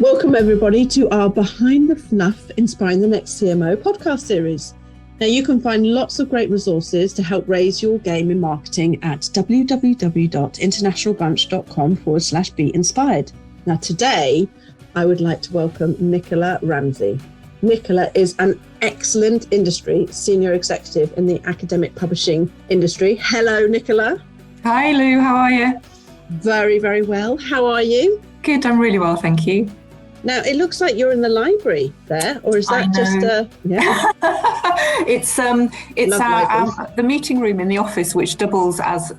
Welcome everybody to our Behind the Fluff Inspiring the Next CMO podcast series. Now you can find lots of great resources to help raise your game in marketing at www.internationalbunch.com/be inspired. Now today I would like to welcome Nicola Ramsey. Nicola is an excellent industry senior executive in the academic publishing industry. Hello, Nicola. Hi, Lou. How are you? Very, very well. How are you? Good. I'm really well, thank you. Now, it looks like you're in the library there, or is that just yeah? It's the meeting room in the office, which doubles as,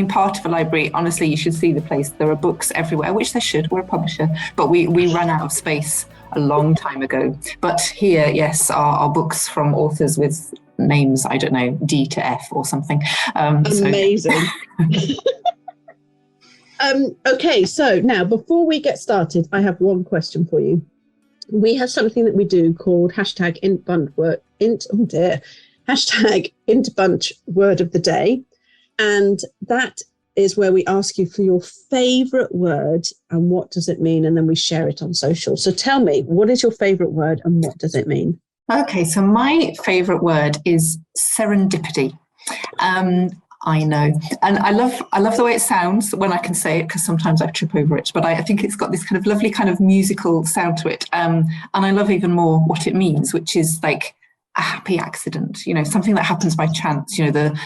part of a library. Honestly, you should see the place. There are books everywhere, which there should. We're a publisher, but we ran out of space a long time ago. But here, yes, are books from authors with names, I don't know, D to F or something. Amazing. Okay, so now before we get started, I have one question for you. We have something that we do called hashtag Interbunch Word of the Day. And that is where we ask you for your favorite word and what does it mean? And then we share it on social. So tell me, what is your favorite word and what does it mean? Okay, so my favorite word is serendipity. I know. And I love the way it sounds when I can say it, because sometimes I trip over it, but I think it's got this kind of lovely kind of musical sound to it. And I love even more what it means, which is like a happy accident, something that happens by chance, the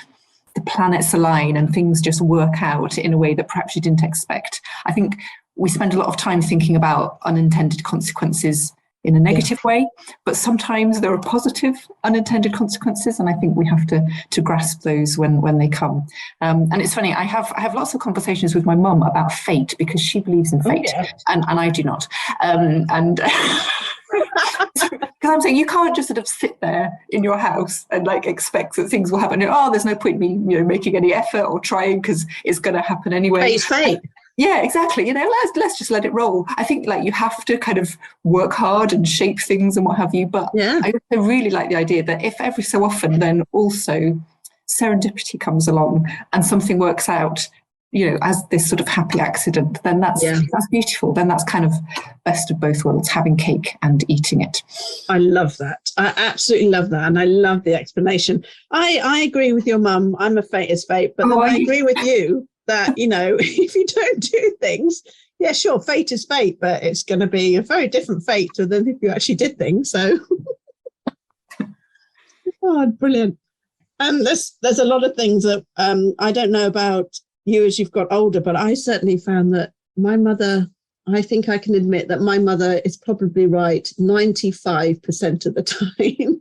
planets align and things just work out in a way that perhaps you didn't expect. I think we spend a lot of time thinking about unintended consequences in a negative way, but sometimes there are positive unintended consequences, and I think we have to grasp those when they come. And it's funny, I have lots of conversations with my mum about fate because she believes in fate, and I do not. Because I'm saying you can't just sort of sit there in your house and like expect that things will happen. Oh, there's no point me making any effort or trying because it's going to happen anyway. It's fate. Yeah, exactly. Let's just let it roll. I think you have to kind of work hard and shape things and what have you. But I also really like the idea that if every so often, then also serendipity comes along and something works out, as this sort of happy accident, then that's beautiful. Then that's kind of best of both worlds, having cake and eating it. I love that. I absolutely love that. And I love the explanation. I agree with your mum. I'm a fate is fate, but then I agree with you that, if you don't do things, yeah, sure, fate is fate, but it's going to be a very different fate than if you actually did things. So, brilliant. There's a lot of things that I don't know about you as you've got older, but I certainly found that my mother, I think I can admit that my mother is probably right 95% of the time.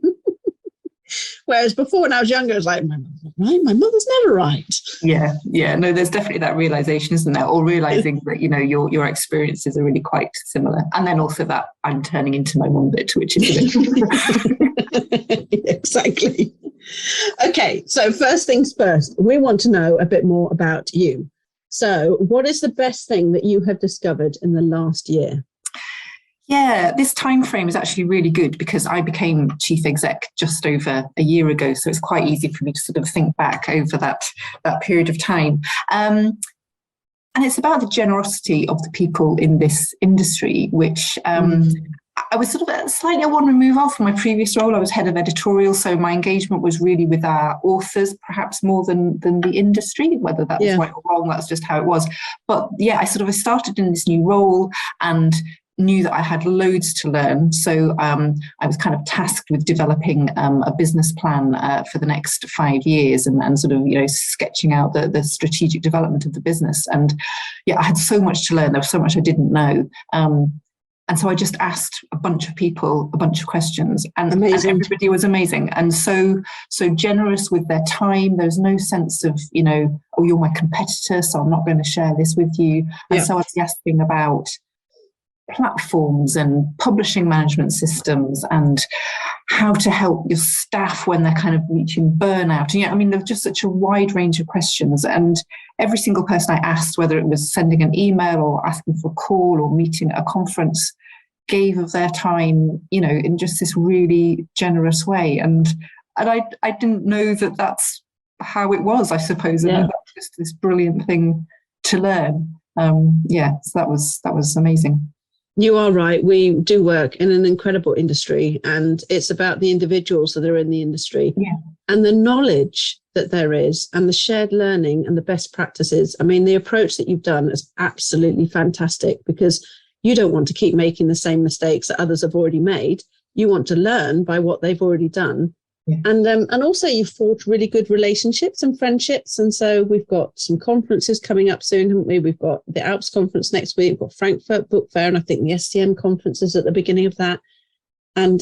Whereas before, when I was younger, I was like, my mother's not right, my mother's never right. Yeah. No, there's definitely that realization, isn't there? Or realizing that, your experiences are really quite similar. And then also that I'm turning into my mum bit, which is a bit. Exactly. Okay, so first things first, we want to know a bit more about you. So what is the best thing that you have discovered in the last year? Yeah, this time frame is actually really good because I became chief exec just over a year ago. So it's quite easy for me to sort of think back over that period of time. And it's about the generosity of the people in this industry, which I was sort of slightly one remove off from my previous role. I was head of editorial, so my engagement was really with our authors, perhaps more than the industry, whether that was right or wrong, that's just how it was. But yeah, I started in this new role and knew that I had loads to learn. So I was kind of tasked with developing a business plan for the next 5 years and sort of, sketching out the strategic development of the business. And I had so much to learn. There was so much I didn't know. And so I just asked a bunch of people a bunch of questions and everybody was amazing. And so generous with their time. There was no sense of, oh, you're my competitor, so I'm not going to share this with you. And so I was asking about platforms and publishing management systems and how to help your staff when they're kind of reaching burnout. And there's just such a wide range of questions, and every single person I asked, whether it was sending an email or asking for a call or meeting at a conference, gave of their time, in just this really generous way. And I didn't know that that's how it was, I suppose. And that's just this brilliant thing to learn. So that was amazing. You are right. We do work in an incredible industry, and it's about the individuals that are in the industry and the knowledge that there is and the shared learning and the best practices. I mean, the approach that you've done is absolutely fantastic, because you don't want to keep making the same mistakes that others have already made. You want to learn by what they've already done. Yeah. And also you've forged really good relationships and friendships. And so we've got some conferences coming up soon, haven't we? We've got the Alps conference next week, we've got Frankfurt Book Fair, and I think the SCM conference is at the beginning of that. And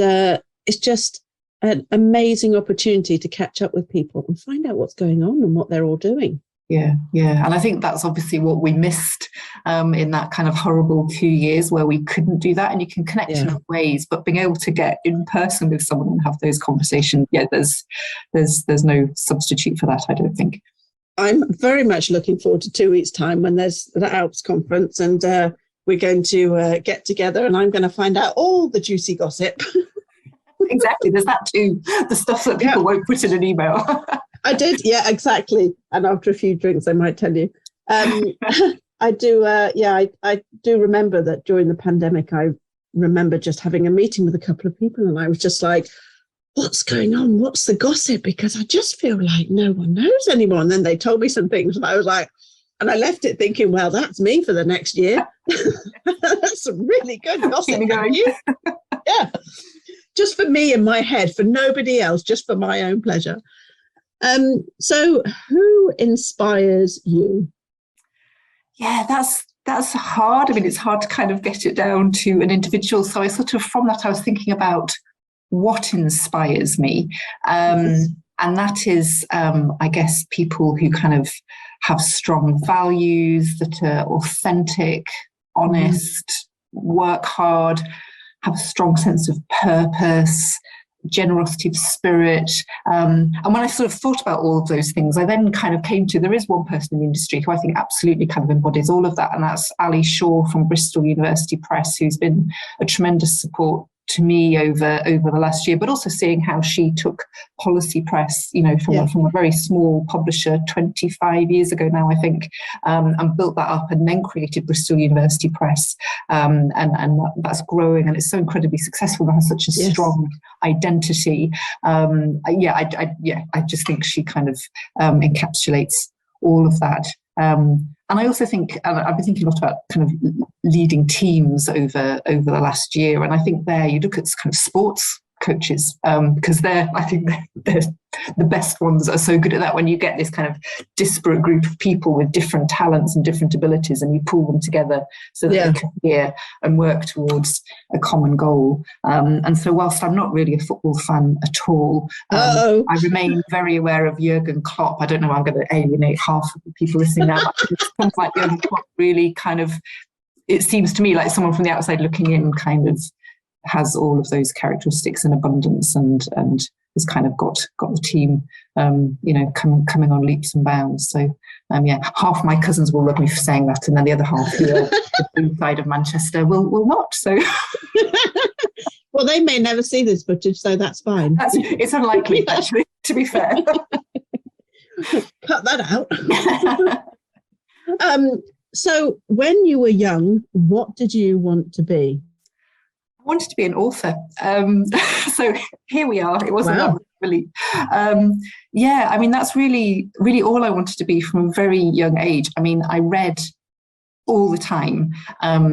it's just an amazing opportunity to catch up with people and find out what's going on and what they're all doing. Yeah. And I think that's obviously what we missed in that kind of horrible 2 years where we couldn't do that. And you can connect in other ways, but being able to get in person with someone and have those conversations, there's no substitute for that, I don't think. I'm very much looking forward to 2 weeks' time when there's the Alps conference, and we're going to get together, and I'm going to find out all the juicy gossip. Exactly. There's that too. The stuff that people won't put in an email. I did. Yeah, exactly. And after a few drinks, I might tell you. I do. I do remember that during the pandemic, I remember just having a meeting with a couple of people, and I was just like, what's going on? What's the gossip? Because I just feel like no one knows anymore. And then they told me some things, and I was like, and I left it thinking, well, that's me for the next year. That's some really good gossip. Yeah. Just for me in my head, for nobody else, just for my own pleasure. So who inspires you? Yeah, that's hard. I mean, it's hard to kind of get it down to an individual. So I sort of, from that, I was thinking about what inspires me. And that is, I guess, people who kind of have strong values, that are authentic, honest, work hard, have a strong sense of purpose, generosity of spirit. And when I sort of thought about all of those things, I then kind of came to, there is one person in the industry who I think absolutely kind of embodies all of that. And that's Ali Shaw from Bristol University Press, who's been a tremendous support to me over the last year, but also seeing how she took policy press, from a very small publisher 25 years ago now, I think, and built that up, and then created Bristol University Press, and that's growing, and it's so incredibly successful and has such a strong identity. I just think she kind of encapsulates all of that. And I also think, I've been thinking a lot about kind of leading teams over the last year. And I think there you look at kind of sports coaches, because I think they're the best ones are so good at that, when you get this kind of disparate group of people with different talents and different abilities, and you pull them together so that they can hear and work towards a common goal. And so whilst I'm not really a football fan at all, I remain very aware of Jurgen Klopp. I don't know, I'm going to alienate half of the people listening now, but it sounds like Jurgen Klopp really kind of, it seems to me like someone from the outside looking in kind of has all of those characteristics in abundance, and has kind of got the team, coming on leaps and bounds. So, half my cousins will love me for saying that, and then the other half who are inside of Manchester will not. So, well, they may never see this footage, so that's fine. It's unlikely, actually, to be fair. Cut that out. So, when you were young, what did you want to be? I wanted to be an author. So here we are. It wasn't that really. I mean, that's really, really all I wanted to be from a very young age. I mean, I read all the time. I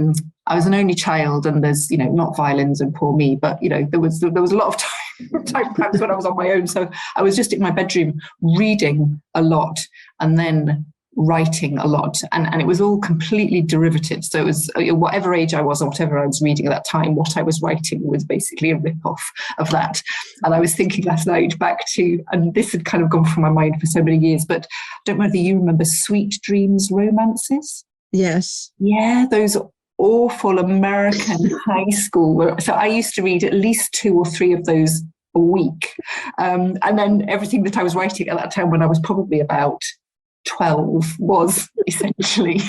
was an only child, and there's, not violins and poor me, but, there was a lot of times when I was on my own. So I was just in my bedroom reading a lot, and then writing a lot, and it was all completely derivative. So it was whatever age I was, or whatever I was reading at that time, what I was writing was basically a rip-off of that. And I was thinking last night back to, and this had kind of gone from my mind for so many years, but I don't know whether you remember Sweet Dreams romances. Yes. Yeah, those awful American high school. So I used to read at least 2 or 3 of those a week, and then everything that I was writing at that time, when I was probably about 12, was essentially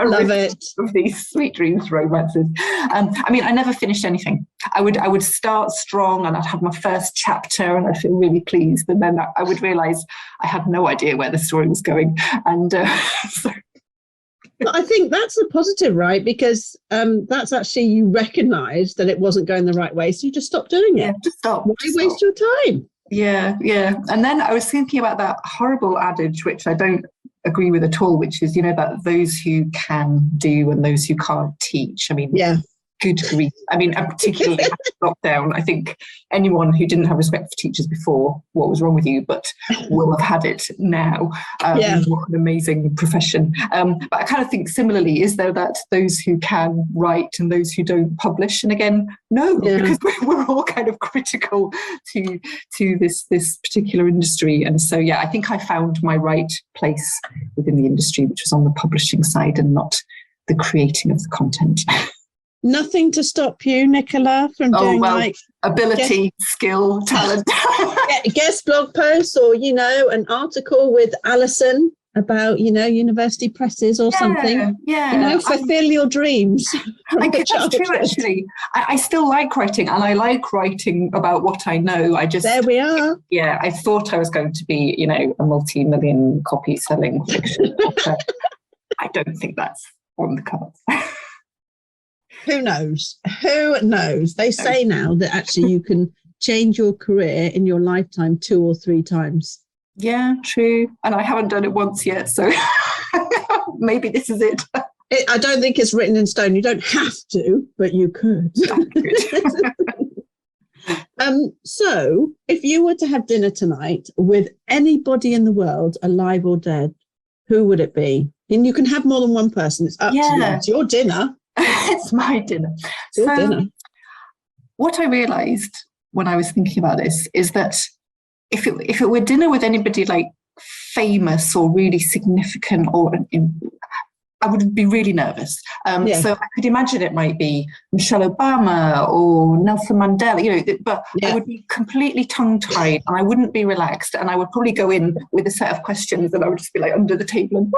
a love of these Sweet Dreams romances. I mean, I never finished anything. I would start strong, and I'd have my first chapter, and I'd feel really pleased, and then I would realise I had no idea where the story was going, and so But I think that's a positive, right? Because that's actually, you recognise that it wasn't going the right way, so you just stopped doing it. Yeah, just stop. Why waste your time? Yeah. And then I was thinking about that horrible adage, which I don't agree with at all, which is, that those who can do and those who can't teach. I mean, yeah. Good grief. I mean, particularly after lockdown, I think anyone who didn't have respect for teachers before, what was wrong with you, but will have had it now. What an amazing profession. But I kind of think similarly, is there that those who can write and those who don't publish? And again, no, because we're all kind of critical to this particular industry. And so, I think I found my right place within the industry, which was on the publishing side and not the creating of the content. Nothing to stop you, Nicola, from doing ability, skill, talent. Guest blog posts or, an article with Alison about, university presses or something. Yeah. Fulfill your dreams. That's true, actually. I still like writing, and I like writing about what I know. There we are. Yeah, I thought I was going to be, a multi-million copy selling fiction author. I don't think that's on the cards. Who knows? They say now that actually you can change your career in your lifetime 2 or 3 times. Yeah, true. And I haven't done it once yet, so maybe this is it. I don't think it's written in stone. You don't have to, but you could. So if you were to have dinner tonight with anybody in the world, alive or dead, who would it be? And you can have more than one person. It's up to you. It's your dinner. It's my dinner. What I realised when I was thinking about this is that if it were dinner with anybody like famous or really significant, I would be really nervous. So I could imagine it might be Michelle Obama or Nelson Mandela, but I would be completely tongue-tied and I wouldn't be relaxed, and I would probably go in with a set of questions and I would just be like under the table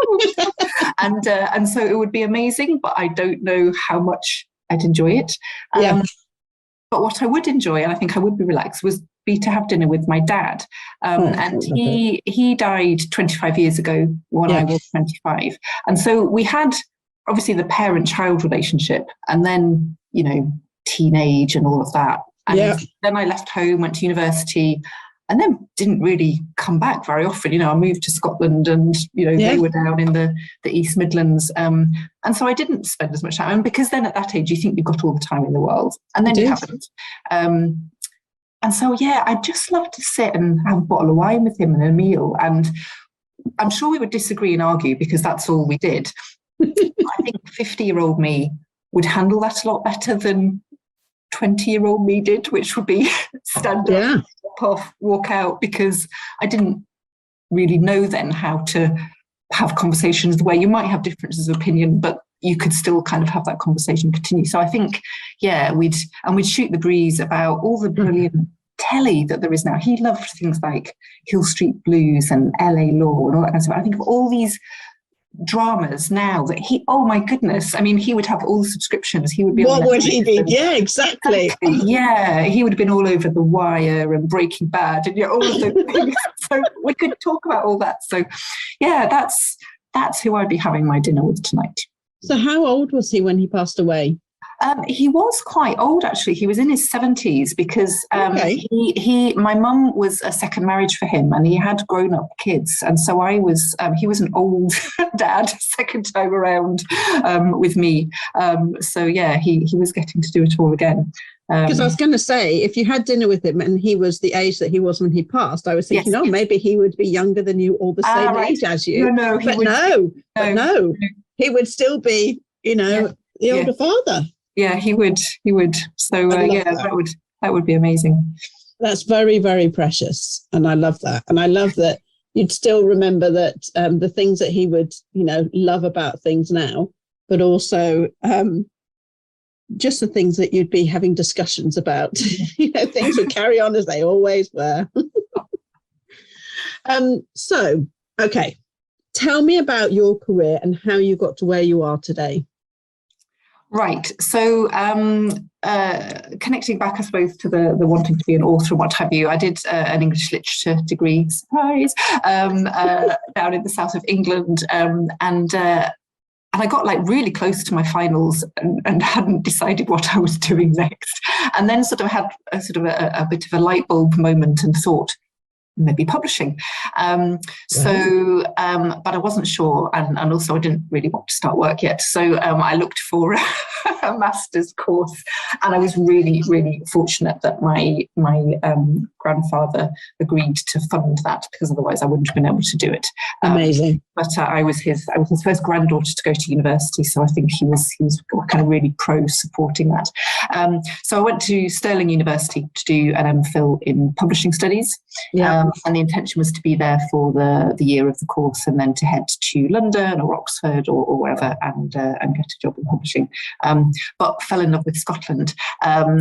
and so it would be amazing, but I don't know how much I'd enjoy it. But what I would enjoy, and I think I would be relaxed, was be to have dinner with my dad. And he died 25 years ago when I was 25. And so we had obviously the parent-child relationship, and then, teenage and all of that. And then I left home, went to university, and then didn't really come back very often. I moved to Scotland and, they were down in the East Midlands. And so I didn't spend as much time. And because then at that age, you think you've got all the time in the world, and then you haven't. And so, I'd just love to sit and have a bottle of wine with him and a meal. And I'm sure we would disagree and argue because that's all we did. I think 50-year-old me would handle that a lot better than 20-year-old me did, which would be stand up, walk off, walk out, because I didn't really know then how to have conversations the way you might have differences of opinion, but you could still kind of have that conversation continue. So I think, we'd shoot the breeze about all the brilliant telly that there is now. He loved things like Hill Street Blues and LA Law and all that kind of stuff. I think of all these dramas now that oh my goodness, I mean, he would have all the subscriptions. He would be. What would he be? Yeah, exactly. Yeah, he would have been all over The Wire and Breaking Bad and all of those things. So we could talk about all that. So that's who I'd be having my dinner with tonight. So how old was he when he passed away? He was quite old, actually. He was in his 70s because my mum was a second marriage for him, and he had grown-up kids. And so he was an old dad second time around with me. He was getting to do it all again. Because I was going to say, if you had dinner with him and he was the age that he was when he passed, I was thinking, maybe he would be younger than you or the same age as you. No, he would still be, the older father. Yeah, he would. So that would be amazing. That's very, very precious, and I love that. And I love that you'd still remember that the things that he would, love about things now, but also just the things that you'd be having discussions about. Things would carry on as they always were. So, okay, tell me about your career and how you got to where you are today. Right. So connecting back, I suppose, to the wanting to be an author and what have you, I did an English literature degree, surprise, down in the south of England. And I got like really close to my finals and hadn't decided what I was doing next. And then sort of had a bit of a light bulb moment and thought, maybe publishing. But I wasn't sure. And also I didn't really want to start work yet. So I looked for a master's course, and I was really, really fortunate that my grandfather agreed to fund that, because otherwise I wouldn't have been able to do it. Amazing. But I was his first granddaughter to go to university, so I think he was kind of really pro supporting that. So I went to Stirling University to do an MPhil in publishing studies. Yeah. And the intention was to be there for the year of the course, and then to head to London or Oxford or wherever and get a job in publishing. But fell in love with Scotland,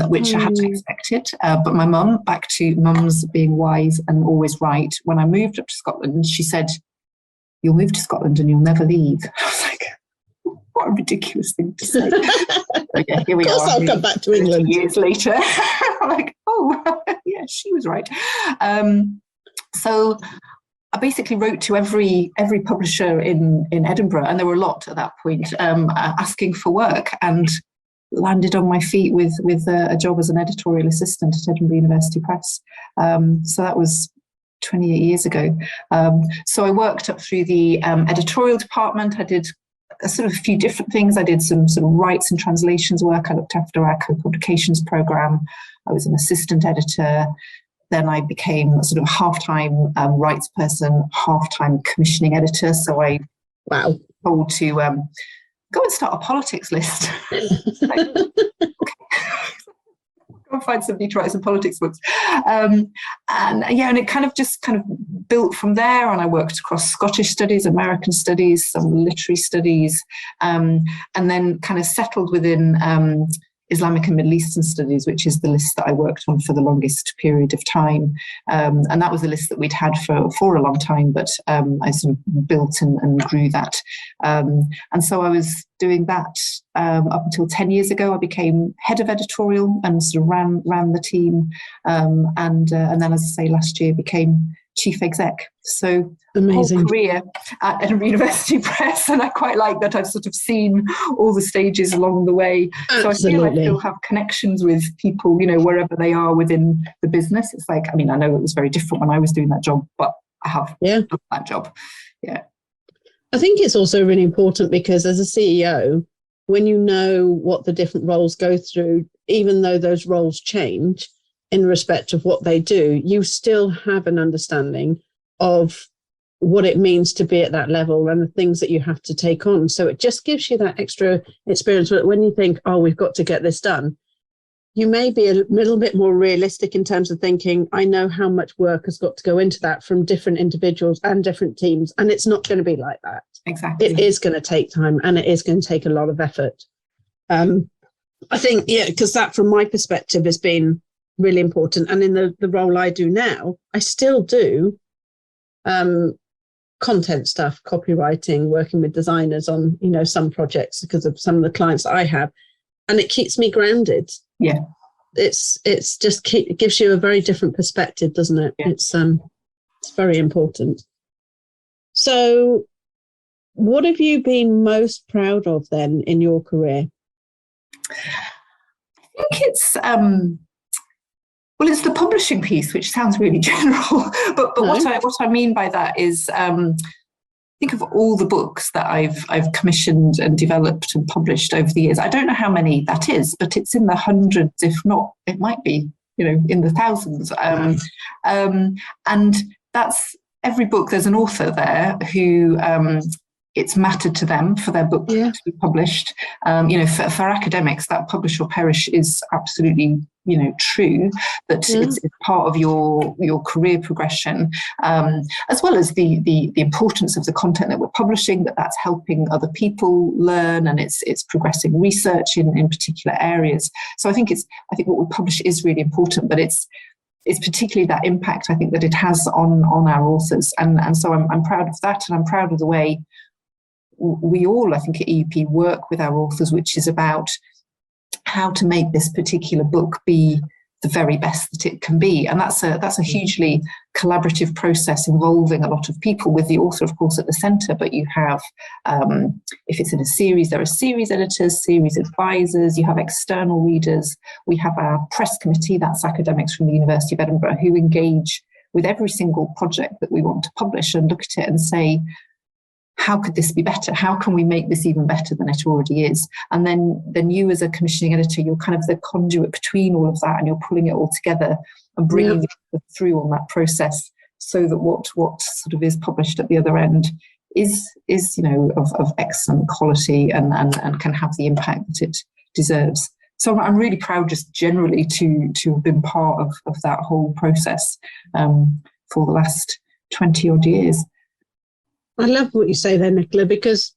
which I hadn't expected. But my mum, back to mums being wise and always right, when I moved up to Scotland, she said, "You'll move to Scotland and you'll never leave." I was like, what a ridiculous thing to say. So yeah, here we are. Of course I'll come back to England. Years later. I'm like, oh, yeah, she was right. So I basically wrote to every publisher in Edinburgh, and there were a lot at that point, asking for work, and landed on my feet with a job as an editorial assistant at Edinburgh University Press. So that was 28 years ago. So I worked up through the editorial department. I did a few different things. I did some sort of rights and translations work. I looked after our co-publications program. I was an assistant editor. Then I became a sort of half-time rights person, half-time commissioning editor. So I was told to go and start a politics list. Like, okay. Go and find somebody to write some politics books. And it kind of built from there. And I worked across Scottish studies, American studies, some literary studies, and then kind of settled within Islamic and Middle Eastern studies, which is the list that I worked on for the longest period of time. And that was a list that we'd had for a long time, but I sort of built and grew that. And so I was doing that up until 10 years ago. I became head of editorial and sort of ran the team. And then, as I say, last year became chief exec. So amazing. Whole career at Edinburgh University Press, and I quite like that I've sort of seen all the stages along the way. Absolutely. So I feel I still have connections with people, wherever they are within the business. It's like, I know it was very different when I was doing that job, but I have done that job. Yeah. I think it's also really important because as a CEO, when you know what the different roles go through, even though those roles change in respect of what they do, you still have an understanding of what it means to be at that level and the things that you have to take on. So it just gives you that extra experience when you think, oh, we've got to get this done. You may be a little bit more realistic in terms of thinking, I know how much work has got to go into that from different individuals and different teams, and it's not going to be like that. Exactly. It is going to take time, and it is going to take a lot of effort. I think, because that from my perspective has been really important. And in the role I do now, I still do content stuff, copywriting, working with designers on, some projects because of some of the clients that I have. And it keeps me grounded. Yeah. It's just it gives you a very different perspective, doesn't it? Yeah. It's very important. So what have you been most proud of then in your career? I think it's it's the publishing piece, which sounds really general, but no. What I mean by that is think of all the books that I've commissioned and developed and published over the years. I don't know how many that is, but it's in the hundreds, if not, it might be, in the thousands. And that's every book. There's an author there who it's mattered to them for their book to be published. For academics, that publish or perish is absolutely, true, that it's part of your career progression, as well as the importance of the content that we're publishing, that's helping other people learn, and it's progressing research in particular areas. So I think what we publish is really important, but it's particularly that impact, I think, that it has on our authors. And so I'm proud of that, and I'm proud of the way we all, I think, at EUP work with our authors, which is about how to make this particular book be the very best that it can be. And that's a hugely collaborative process involving a lot of people, with the author, of course, at the centre. But you have, if it's in a series, there are series editors, series advisors, you have external readers. We have our press committee, that's academics from the University of Edinburgh, who engage with every single project that we want to publish and look at it and say, how could this be better? How can we make this even better than it already is? And then you, as a commissioning editor, you're kind of the conduit between all of that, and you're pulling it all together and bringing it through on that process, so that what sort of is published at the other end is of excellent quality and can have the impact that it deserves. So I'm really proud, just generally, to have been part of that whole process for the last 20 odd years. I love what you say there, Nicola, because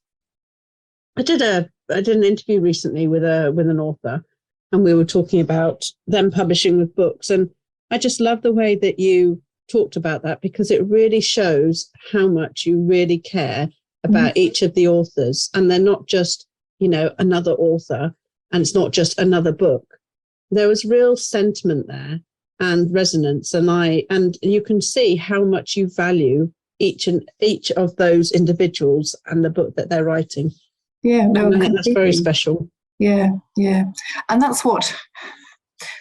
I did an interview recently with an author, and we were talking about them publishing with books, and I just love the way that you talked about that, because it really shows how much you really care about each of the authors, and they're not just another author, and it's not just another book. There was real sentiment there and resonance, and you can see how much you value each of those individuals and the book that they're writing. Yeah, no, I think that's very special. Yeah. And that's what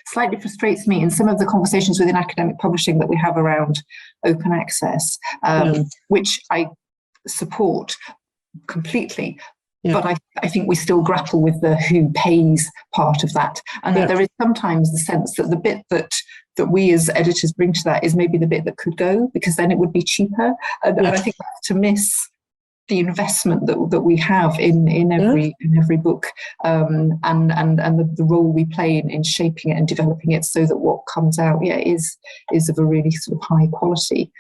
slightly frustrates me in some of the conversations within academic publishing that we have around open access, which I support completely. Yeah. But I think we still grapple with the who pays part of that. And that there is sometimes the sense that the bit that we as editors bring to that is maybe the bit that could go, because then it would be cheaper. And I think that's to miss the investment that we have in every book, and the role we play in shaping it and developing it, so that what comes out is of a really sort of high quality.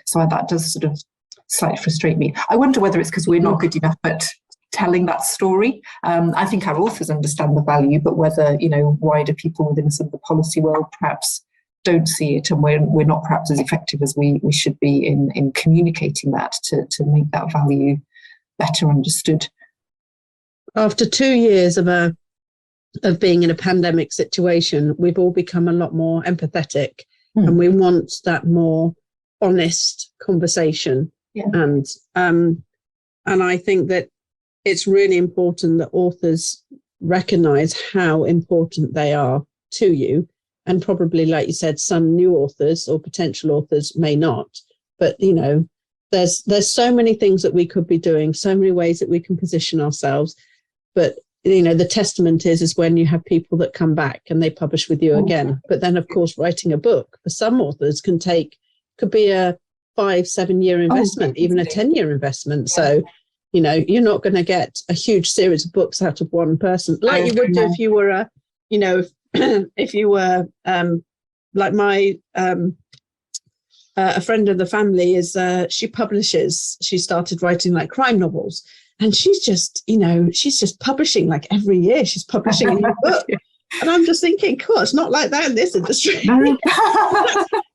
So that does sort of slightly frustrate me. I wonder whether it's because we're not good enough at telling that story. I think our authors understand the value, but whether wider people within sort of the policy world perhaps don't see it, and we're not perhaps as effective as we should be in communicating that to make that value better understood. After 2 years of being in a pandemic situation, we've all become a lot more empathetic, and we want that more honest conversation. Yeah. And I think that it's really important that authors recognise how important they are to you. And probably, like you said, some new authors or potential authors may not. But, there's so many things that we could be doing, so many ways that we can position ourselves. But, the testament is when you have people that come back and they publish with you again. But then, of course, writing a book for some authors could be a 5-7 year investment, even a 10-year investment. So, you're not going to get a huge series of books out of one person, like you would do if you were if you were like my a friend of the family is she started writing like crime novels, and she's just publishing like every year. She's publishing a new book. And I'm just thinking, cool, it's not like that in this industry.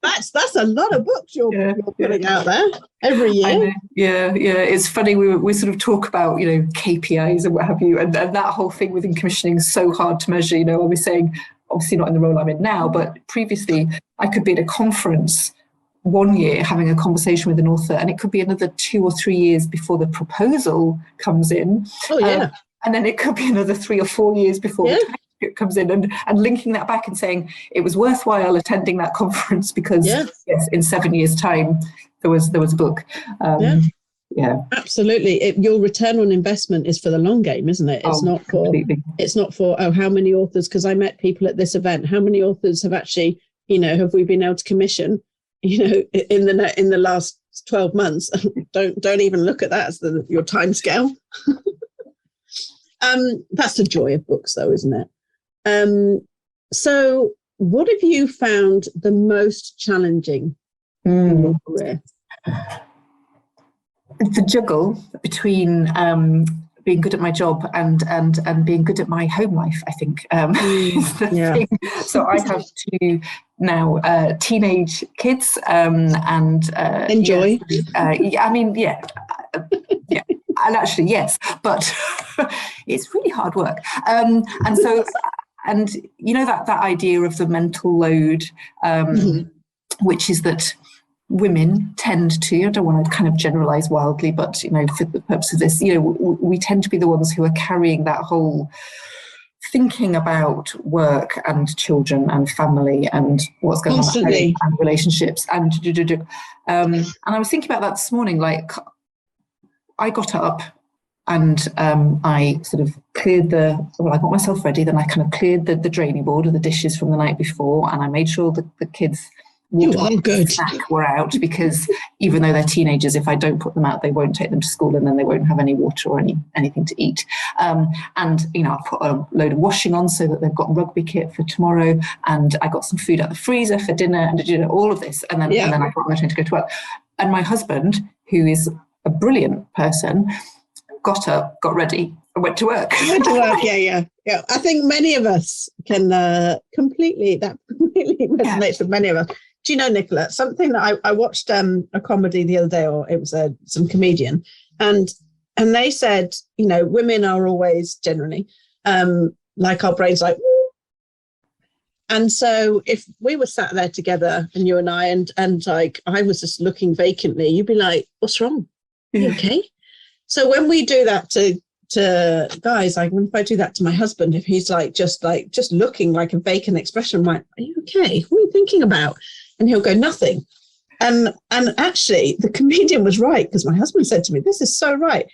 That's a lot of books you're putting out there every year. Yeah. It's funny, we sort of talk about, KPIs and what have you, and that whole thing within commissioning is so hard to measure. I was saying, obviously not in the role I'm in now, but previously I could be at a conference one year having a conversation with an author, and it could be another 2 or 3 years before the proposal comes in. Oh, yeah. And then it could be another 3 or 4 years before the transcript comes in, and linking that back and saying it was worthwhile attending that conference because yes, in 7 years' time there was a book. Yeah, absolutely. Your return on investment is for the long game, isn't it? It's not for how many authors, because I met people at this event, how many authors have actually, have we been able to commission, in the last 12 months? don't even look at that as your time scale. That's the joy of books, though, isn't it? So what have you found the most challenging in your career? The juggle between being good at my job and being good at my home life, I think, is the thing. So I have 2 now teenage kids, and enjoy. And actually, yes, but it's really hard work. And so And you know, that idea of the mental load, which is that women tend to, I don't want to kind of generalize wildly, but, you know, for the purpose of this, you know, we tend to be the ones who are carrying that whole thinking about work and children and family and what's going on at home and relationships and I was thinking about that this morning. Like, I got up and I sort of cleared I got myself ready, then I kind of cleared the draining board of the dishes from the night before, and I made sure that the kids' snack were out, because even though they're teenagers, if I don't put them out, they won't take them to school, and then they won't have any water or anything to eat. And, you know, I put a load of washing on so that they've got rugby kit for tomorrow, and I got some food out of the freezer for dinner, and, you know, all of this. And then I got my train to go to work. And my husband, who is a brilliant person, got up, got ready, and went to work. Yeah. I think many of us can completely resonates with many of us. Do you know, Nicola, something that I watched a comedy the other day, or it was some comedian, and they said, you know, women are always generally like, our brains like, woo. And so if we were sat there together, and you and I, and like I was just looking vacantly, you'd be like, what's wrong? Are you okay? So when we do that to guys, like if I do that to my husband, if he's just looking like a vacant expression, I'm like, are you okay? What are you thinking about? And he'll go, nothing. And actually the comedian was right, because my husband said to me, this is so right.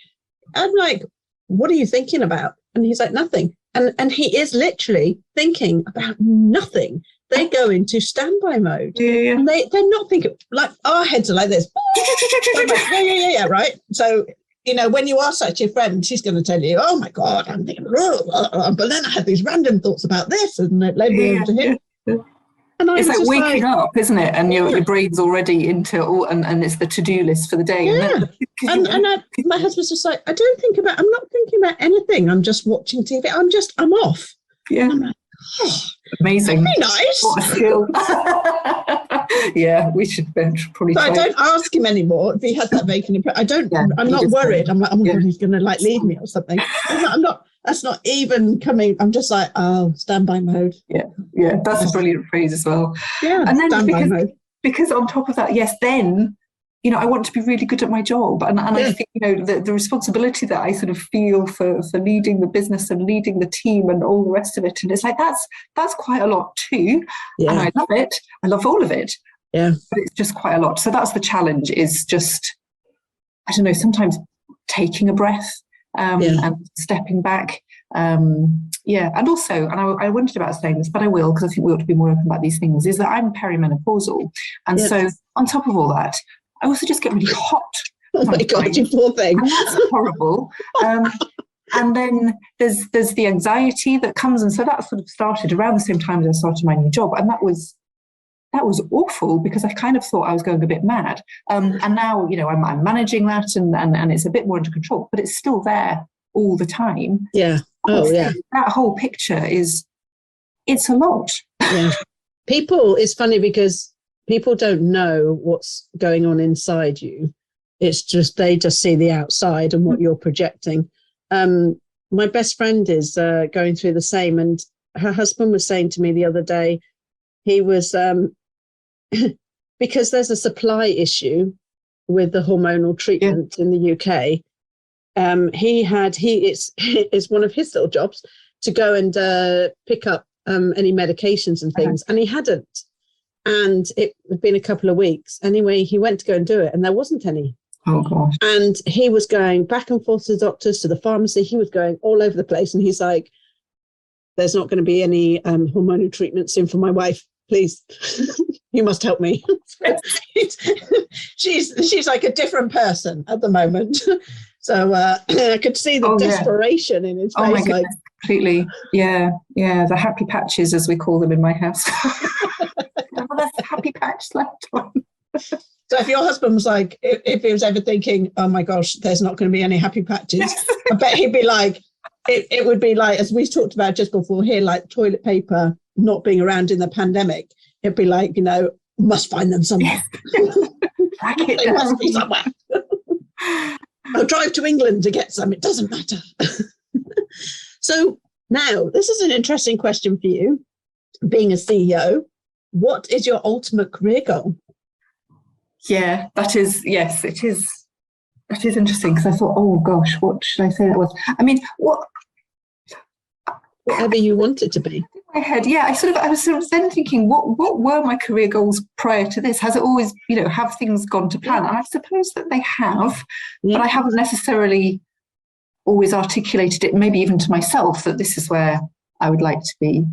I'm like, what are you thinking about? And he's like, nothing. And he is literally thinking about nothing. They go into standby mode. And they're not thinking, like our heads are like this. Like, right? So, you know, when you ask that to your friend, she's going to tell you, oh my God, I'm thinking, but then I had these random thoughts about this, and it led me over to him. And it's like waking up, isn't it? And your brain's already into all, and it's the to-do list for the day. Yeah. My husband's just like, I'm not thinking about anything. I'm just watching TV. I'm off. Yeah. And I'm like, oh, amazing. That'd be nice. What a skill. Yeah, we should probably try. I don't ask him anymore if he has that vacant impression. I don't. Yeah, I'm not worried. I'm like, oh my God, he's going to like leave me or something. I'm not. That's not even coming. I'm just like, oh, standby mode. Yeah, that's a brilliant phrase as well. Yeah, and then standby mode. Because on top of that, yes, then, you know, I want to be really good at my job. And I think, you know, the responsibility that I sort of feel for leading the business and leading the team and all the rest of it. And it's like, that's quite a lot too. Yeah. And I love it. I love all of it. Yeah. But it's just quite a lot. So that's the challenge, is just, I don't know, sometimes taking a breath and stepping back. And also, and I wondered about saying this, but I will, because I think we ought to be more open about these things, is that I'm perimenopausal. And so on top of all that, I also just get really hot. Oh my God, you poor thing. And that's horrible. And then there's the anxiety that comes. And so that sort of started around the same time as I started my new job. And that was awful, because I kind of thought I was going a bit mad. And now, you know, I'm managing that, and it's a bit more under control, but it's still there all the time. Yeah. Oh, yeah. That whole picture it's a lot. Yeah. It's funny because people don't know what's going on inside you. It's just, they just see the outside and what you're projecting. My best friend is going through the same, and her husband was saying to me the other day, he was, because there's a supply issue with the hormonal treatment in the UK. It's one of his little jobs to go and pick up any medications and things, and he hadn't. And it had been a couple of weeks. Anyway, he went to go and do it, and there wasn't any. Oh, gosh. And he was going back and forth to the doctors, to the pharmacy. He was going all over the place. And he's like, there's not going to be any hormonal treatment soon for my wife. Please, you must help me. She's like a different person at the moment. So I could see the desperation in his face. Oh my goodness, completely. Yeah. The happy patches, as we call them in my house. There's a happy patch left on. So if your husband was like, if he was ever thinking, oh my gosh, there's not going to be any happy patches, I bet he'd be like, it would be like, as we talked about just before here, like toilet paper not being around in the pandemic. It'd be like, you know, must find them somewhere. They must be somewhere. I'll drive to England to get some. It doesn't matter. So Now, this is an interesting question for you. Being a CEO, what is your ultimate career goal? Yeah, yes, it is. That is interesting because I thought, oh gosh, what should I say that was? I mean, whatever you want it to be. In my head, yeah, I was sort of then thinking, what were my career goals prior to this? Has it always, have things gone to plan? And I suppose that they have, but I haven't necessarily always articulated it, maybe even to myself, that this is where I would like to be.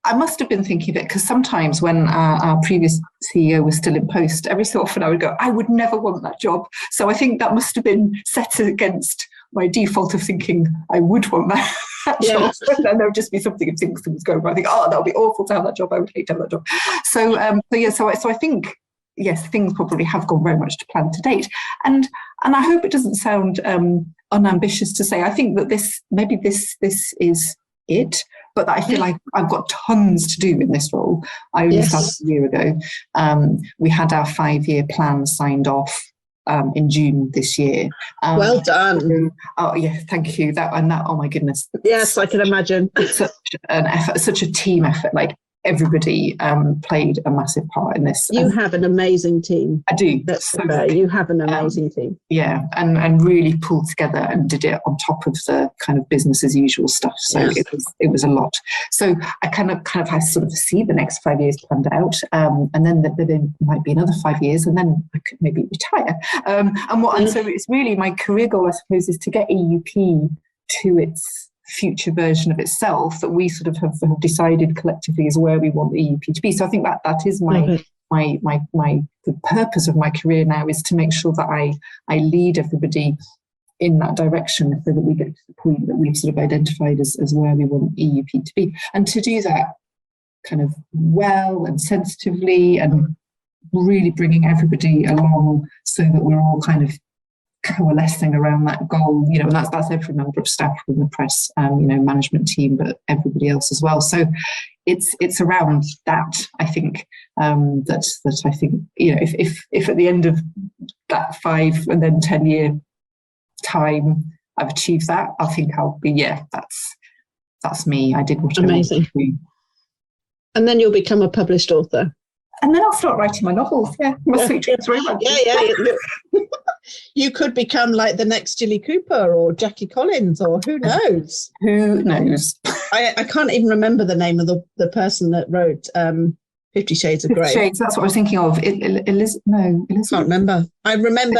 I must have been thinking of it because sometimes when our previous CEO was still in post, every so often I would go, I would never want that job. So I think that must have been set against my default of thinking I would want that job. And then there would just be something if things going wrong. I think, that would be awful to have that job. I would hate to have that job. So I think, yes, things probably have gone very much to plan to date. And I hope it doesn't sound unambitious to say, I think that this is it. But I feel like I've got tons to do in this role. I only started a year ago. We had our 5-year plan signed off in June this year. Well done. Oh yeah, thank you. Oh my goodness. Yes, I can imagine. Such an effort, such a team effort. Like everybody played a massive part in this. You have an amazing team. I do. That's so fair. You have an amazing team. Yeah, and really pulled together and did it on top of the kind of business as usual stuff. So it was a lot. So I kind of I sort of see the next 5 years planned out, and then there might be another 5 years, and then I could maybe retire. And so it's really my career goal, I suppose, is to get EUP to its future version of itself that we sort of have decided collectively is where we want the EUP to be. So I think that is the purpose of my career now, is to make sure that I lead everybody in that direction so that we get to the point that we've sort of identified as where we want EUP to be. And to do that kind of well and sensitively and really bringing everybody along so that we're all kind of coalescing around that goal, and that's every member of staff from the press, management team, but everybody else as well. So it's around that, I think, that I think, if at the end of that 5 and then 10 year time I've achieved that, I think I'll be, that's me. I did what amazing. I wanted to do. And then you'll become a published author. And then I'll start writing my novels. Yeah, my sweet dreams very much. Yeah. You could become like the next Jilly Cooper or Jackie Collins, or who knows? Who knows? I can't even remember the name of the person that wrote 50 Shades of Grey. 50 Shades, that's what I was thinking of. Elizabeth. I can't remember. I remember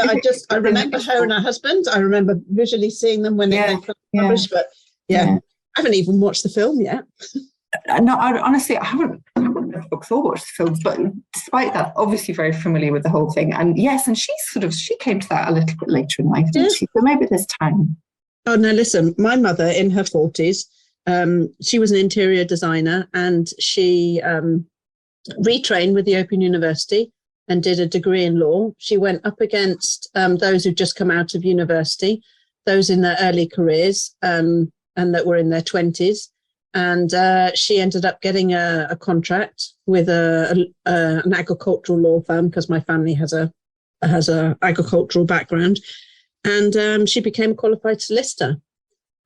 her and her husband. I remember visually seeing them when they were published, but I haven't even watched the film yet. No, I haven't read the books or watched the films, but despite that, obviously very familiar with the whole thing. And yes, and she came to that a little bit later in life, didn't she? So maybe there's time. Oh no, listen, my mother in her 40s, she was an interior designer, and she retrained with the Open University and did a degree in law. She went up against those who'd just come out of university, those in their early careers, and that were in their 20s. And she ended up getting a contract with an agricultural law firm, because my family has a agricultural background, and she became a qualified solicitor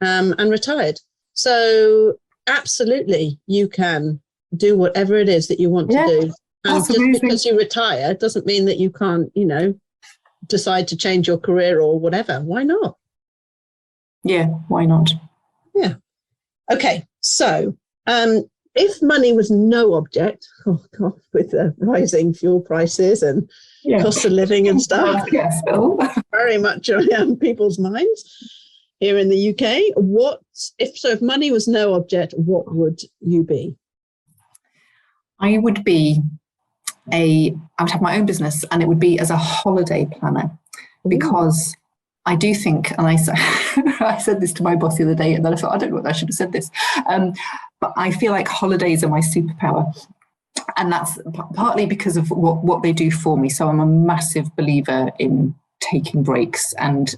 and retired. So absolutely, you can do whatever it is that you want to do. And just because you retire doesn't mean that you can't, decide to change your career or whatever. Why not? Yeah, why not? Yeah. Okay. So, if money was no object, oh God, with the rising fuel prices and cost of living and stuff, very much on people's minds here in the UK. If money was no object, what would you be? I would have my own business, and it would be as a holiday planner, because I do think, and I said this to my boss the other day, and then I thought, I don't know whether I should have said this, but I feel like holidays are my superpower. And that's partly because of what they do for me. So I'm a massive believer in taking breaks and,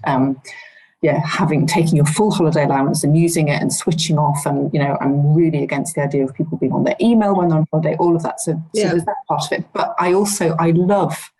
taking your full holiday allowance and using it and switching off. And, I'm really against the idea of people being on their email when they're on holiday, all of that. So there's that part of it. But I love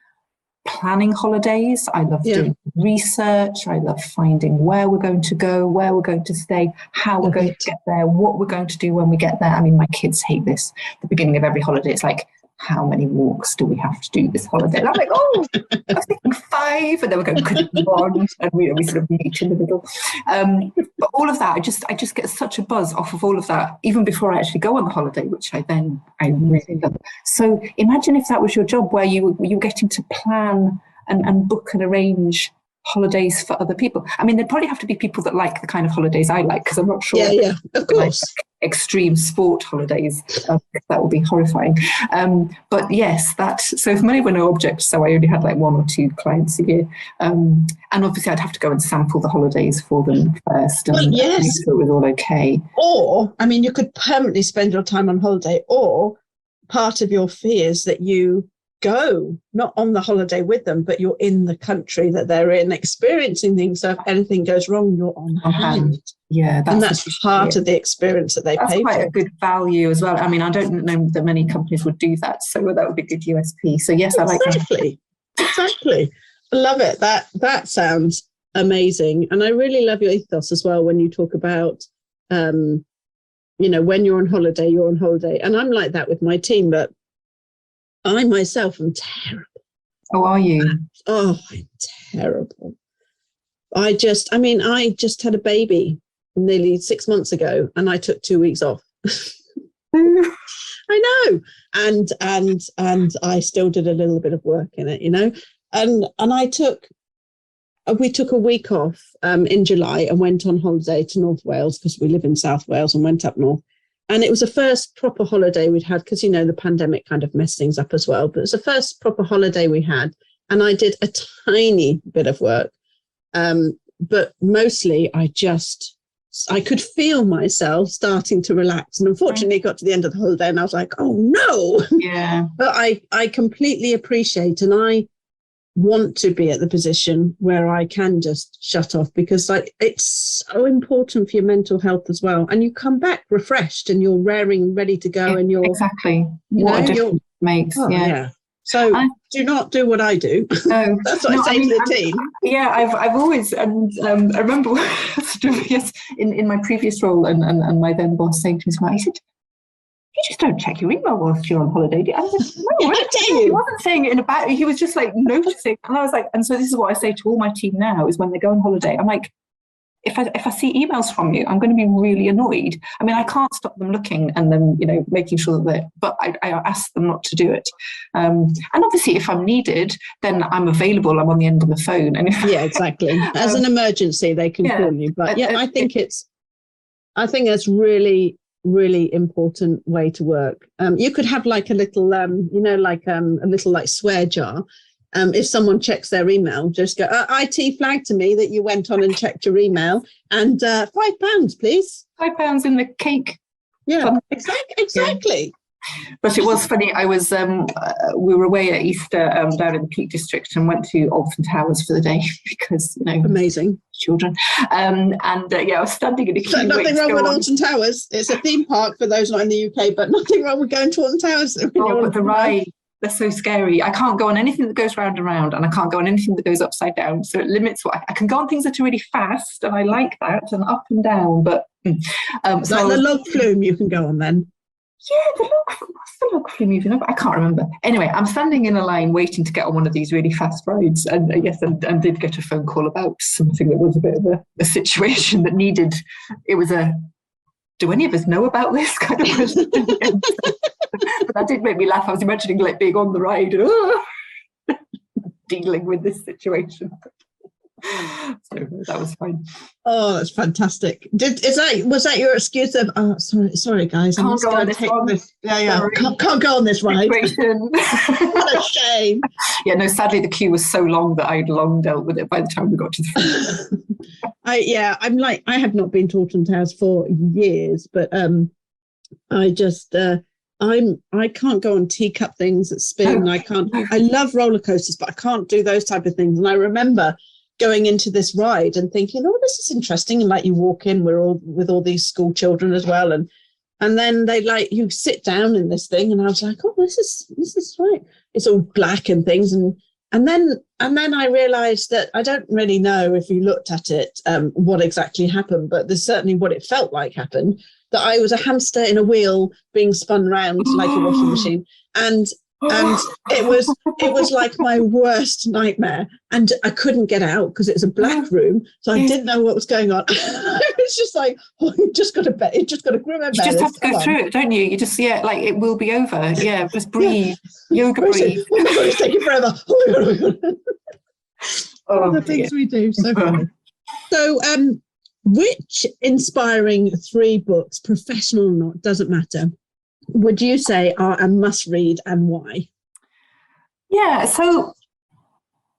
planning holidays. I love doing research. I love finding where we're going to go, where we're going to stay, how we're going to get there, what we're going to do when we get there. I mean, my kids hate this. The beginning of every holiday, it's like, how many walks do we have to do this holiday? And I'm like, oh, I was thinking 5, and then we're going, could it be 1? And we sort of meet in the middle. But all of that, I just get such a buzz off of all of that, even before I actually go on the holiday, which I really love. So imagine if that was your job, where you're getting to plan and book and arrange holidays for other people. I mean, there'd probably have to be people that like the kind of holidays I like, because I'm not sure. Yeah, of course. Like extreme sport holidays, that would be horrifying. But yes, so if money were no object, so I only had like 1 or 2 clients a year, and obviously I'd have to go and sample the holidays for them first, and make sure it was all okay. Or, I mean, you could permanently spend your time on holiday, or part of your fee is that you go not on the holiday with them, but you're in the country that they're in, experiencing things. So if anything goes wrong, you're on hand. Yeah, that's part of the experience that they pay for. That's quite a good value as well. I mean, I don't know that many companies would do that, so that would be a good USP. So yes, I like that. Exactly. I love it. That sounds amazing, and I really love your ethos as well when you talk about, when you're on holiday, you're on holiday, and I'm like that with my team, but I myself am terrible. Oh, are you? Oh, I'm terrible. I just had a baby nearly 6 months ago, and I took 2 weeks off. I know. And I still did a little bit of work in it, and we took a week off in July and went on holiday to North Wales, because we live in South Wales, and went up north. And it was the first proper holiday we'd had, because, the pandemic kind of messed things up as well. But it was the first proper holiday we had. And I did a tiny bit of work. But mostly I could feel myself starting to relax. And unfortunately, it got to the end of the holiday and I was like, oh, no. Yeah. But I completely appreciate, and I want to be at the position where I can just shut off, because it's so important for your mental health as well. And you come back refreshed and you're raring and ready to go, and you're exactly what a difference it makes. So do not do what I do. No, that's what I say to the team. Yeah, I've always, and I remember in my previous role, and my then boss saying to me, he said, you just don't check your email whilst you're on holiday. I was like, no, he wasn't saying it in a bad, he was just like noticing. And I was like, and so this is what I say to all my team now, is when they go on holiday, I'm like, if I see emails from you, I'm going to be really annoyed. I mean, I can't stop them looking and then, making sure that but I ask them not to do it. And obviously, if I'm needed, then I'm available. I'm on the end of the phone. And exactly. As an emergency, they can call you. But I think that's really, really important way to work. You could have like a little, a little like swear jar. If someone checks their email, just go, IT flagged to me that you went on and checked your email, and £5, please. £5 in the cake. Yeah, exactly. But it was funny. I was, we were away at Easter down in the Peak District, and went to Alton Towers for the day because, amazing children. I was standing in a queue. Nothing wrong with Alton Towers. It's a theme park for those not in the UK, but nothing wrong with going to Alton Towers. But the ride. They're so scary. I can't go on anything that goes round and round, and I can't go on anything that goes upside down. So it limits what I can go on, things that are really fast, and I like that, and up and down. But the log flume you can go on then. Yeah, what's the log flume even? I can't remember. Anyway, I'm standing in a line waiting to get on one of these really fast rides, and and did get a phone call about something that was a bit of a situation that needed. It was do any of us know about this kind of question? But that did make me laugh. I was imagining like being on the ride, dealing with this situation. So that was fine. Oh, that's fantastic. Was that your excuse of sorry guys, can't go on this one. Can't go on this ride. What a shame. Yeah, no, sadly the queue was so long that I'd long dealt with it by the time we got to the front. I have not been to Alton Towers for years, but I can't go on teacup things that spin. I love roller coasters, but I can't do those type of things. And I remember going into this ride and thinking, oh, this is interesting. And like you walk in, we're all with all these school children as well. And then they you sit down in this thing. And I was like, oh, this is right. It's all black and things. And then I realized that I don't really know if you looked at it, what exactly happened, but there's certainly what it felt like happened, that I was a hamster in a wheel being spun round like a washing machine. And it was like my worst nightmare, and I couldn't get out because it was a black room, so I didn't know what was going on. It was just like, oh, you just got to remember. You just have to go through it, don't you? You just like it will be over. Yeah, just breathe, yoga breathe. Oh my God, it's taking forever. Oh my God. All the things we do, so funny. So, which inspiring 3 books, professional or not, doesn't matter, would you say are a must read, and why? Yeah, so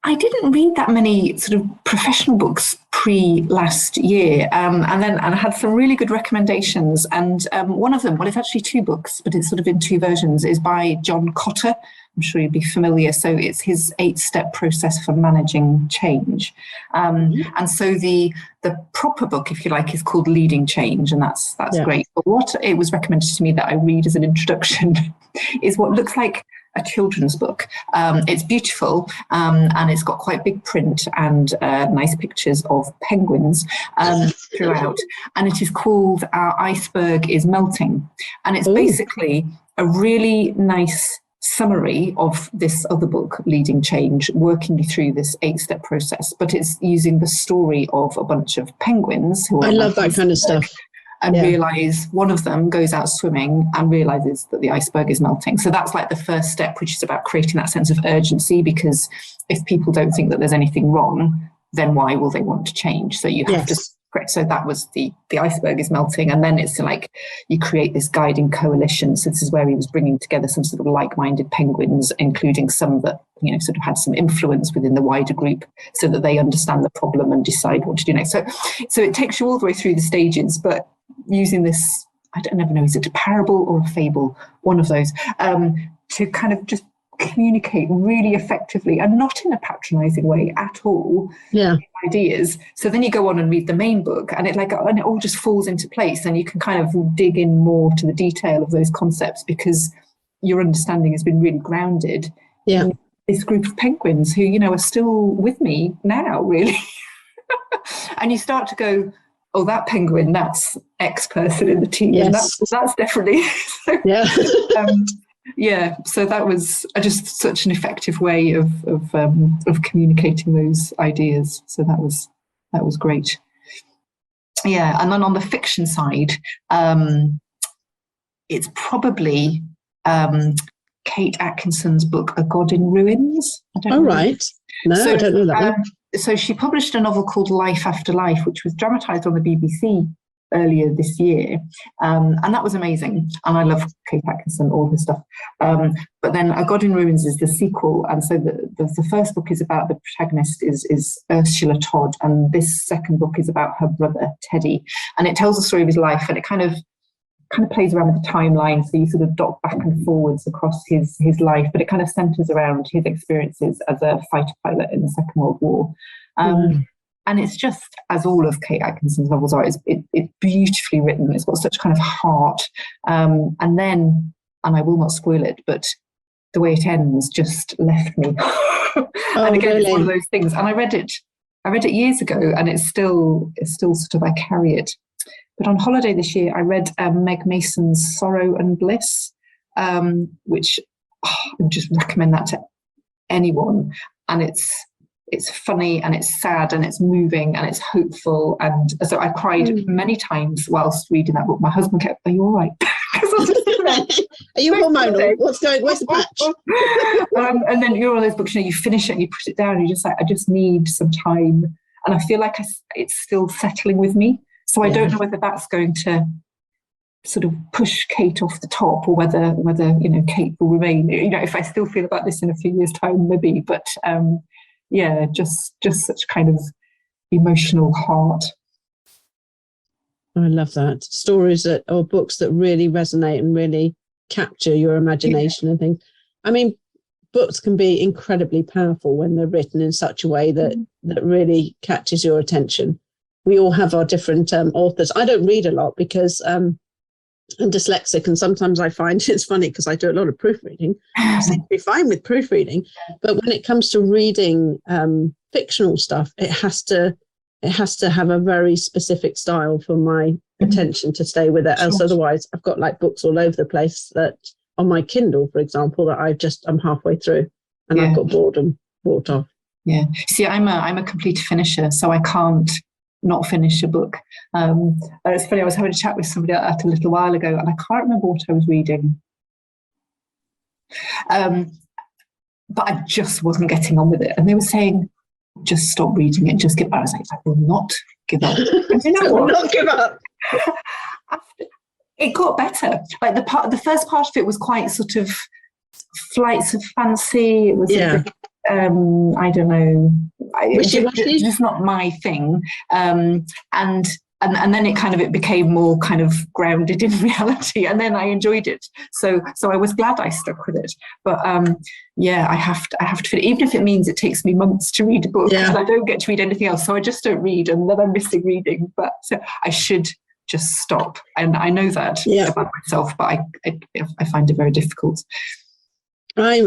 I didn't read that many sort of professional books last year, and I had some really good recommendations. And one of them, well, it's actually 2 books, but it's sort of in 2 versions, is by John Cotter. I'm sure you'd be familiar. So it's his 8-step process for managing change. And so the proper book, if you like, is called Leading Change, and that's great. But what it was recommended to me that I read as an introduction is what looks like a children's book. It's beautiful, and it's got quite big print and nice pictures of penguins throughout. And it is called Our Iceberg is Melting. And it's basically a really nice summary of this other book, Leading Change, working you through this 8-step process. But it's using the story of a bunch of penguins who are, I love that kind of stuff. And realise one of them goes out swimming and realises that the iceberg is melting. So that's like the first step, which is about creating that sense of urgency, because if people don't think that there's anything wrong, then why will they want to change? So you have to correct. So that was the iceberg is melting. And then it's like you create this guiding coalition. So this is where he was bringing together some sort of like-minded penguins, including some that, sort of had some influence within the wider group, so that they understand the problem and decide what to do next. So it takes you all the way through the stages, but using this, I don't ever know, is it a parable or a fable? One of those, to kind of just communicate really effectively and not in a patronizing way at all. Ideas. So then you go on and read the main book, and it all just falls into place, and you can kind of dig in more to the detail of those concepts, because your understanding has been really grounded in this group of penguins who, are still with me now, really. And you start to go, oh, that penguin, that's X person in the team. And that's definitely. So that was just such an effective way of communicating those ideas. So that was great. Yeah, and then on the fiction side, it's probably Kate Atkinson's book, A God in Ruins. I don't know. I don't know that one. So she published a novel called Life After Life, which was dramatised on the BBC earlier this year, and that was amazing. And I love Kate Atkinson, all her stuff. But then A God in Ruins is the sequel, and so the first book is about the protagonist is Ursula Todd, and this second book is about her brother Teddy, and it tells the story of his life, and it kind of plays around with the timeline, so you sort of dot back and forwards across his life, but it kind of centres around his experiences as a fighter pilot in the Second World War. And it's just, as all of Kate Atkinson's novels are, it's beautifully written. It's got such kind of heart. And I will not spoil it, but the way it ends just left me. And again, really? It's one of those things. And I read it years ago, and it's still sort of, I carry it. But on holiday this year, I read Meg Mason's Sorrow and Bliss, which I would just recommend that to anyone. And it's funny, and it's sad, and it's moving, and it's hopeful. And so I cried many times whilst reading that book. My husband kept, "Are you all right?" Are you hormonal? Where's the patch? And then you're one of those books, you finish it and you put it down, and you're just like, I just need some time. And I feel like it's still settling with me. So I don't know whether that's going to sort of push Kate off the top, or whether Kate will remain. If I still feel about this in a few years' time, maybe. But just such kind of emotional heart. I love that. Stories or books that really resonate and really capture your imagination and things. I mean, books can be incredibly powerful when they're written in such a way that really catches your attention. We all have our different authors. I don't read a lot because I'm dyslexic, and sometimes I find it's funny because I do a lot of proofreading. I seem to be fine with proofreading, but when it comes to reading fictional stuff, it has to have a very specific style for my attention to stay with it. Else, otherwise, I've got like books all over the place that on my Kindle, for example, that I'm halfway through and I've got bored and walked off. Yeah. See, I'm a complete finisher, so I can't not finish a book. It's funny, I was having a chat with somebody a little while ago, and I can't remember what I was reading. But I just wasn't getting on with it. And they were saying, just stop reading it, just give up. I was like, I will not give up. And you know what? Not give up. It got better. Like the first part of it was quite sort of flights of fancy. It was a bit, I don't know. It's just not my thing. And then it became more kind of grounded in reality, and then I enjoyed it. So I was glad I stuck with it. But I have to fit it, even if it means it takes me months to read a book, because I don't get to read anything else. So I just don't read, and then I'm missing reading. But so I should just stop, and I know that about myself, but I find it very difficult. I'm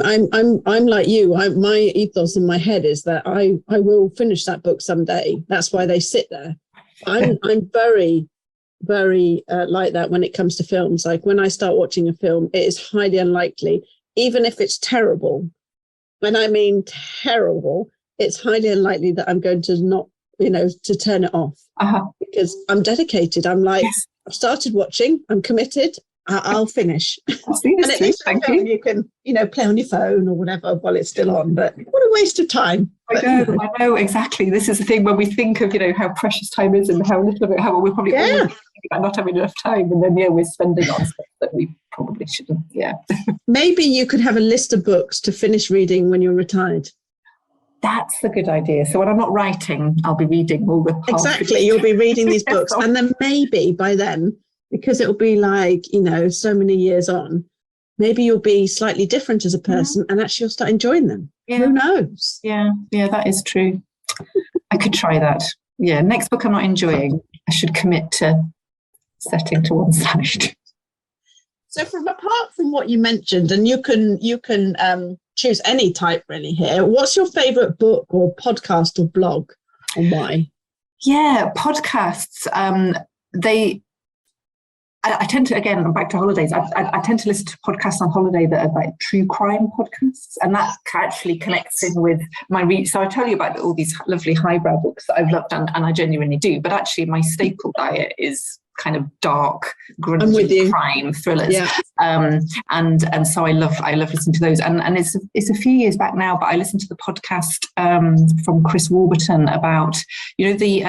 like you. My ethos in my head is that I will finish that book someday. That's why they sit there. I'm very, very like that when it comes to films. Like when I start watching a film, it is highly unlikely, even if it's terrible. When I mean terrible, it's highly unlikely that I'm going to not, to turn it off, because I'm dedicated. I'm like, I've started watching. I'm committed. I'll finish. And at least you can, play on your phone or whatever while it's still on. But what a waste of time. I know exactly. This is the thing when we think of, how precious time is and how little of it, how we're probably always thinking about not having enough time, and then we're spending on stuff that we probably shouldn't. Yeah. Maybe you could have a list of books to finish reading when you're retired. That's a good idea. So when I'm not writing, I'll be reading all the Exactly. You'll be reading these books, and then maybe by then, because it'll be like, so many years on, maybe you'll be slightly different as a person, and actually you'll start enjoying them. Yeah. Who knows? Yeah, that is true. I could try that. Yeah, next book I'm not enjoying, I should commit to setting to one side. So apart from what you mentioned, and you can choose any type really here, what's your favourite book or podcast or blog, and why? Yeah, podcasts. I tend to, again, back to holidays, I tend to listen to podcasts on holiday that are like true crime podcasts, and that actually connects in with my read. So I tell you about all these lovely highbrow books that I've loved, and I genuinely do, but actually my staple diet is kind of dark, grungy crime thrillers. Yeah. And so I love listening to those. And it's a few years back now, but I listened to the podcast from Chris Warburton about, the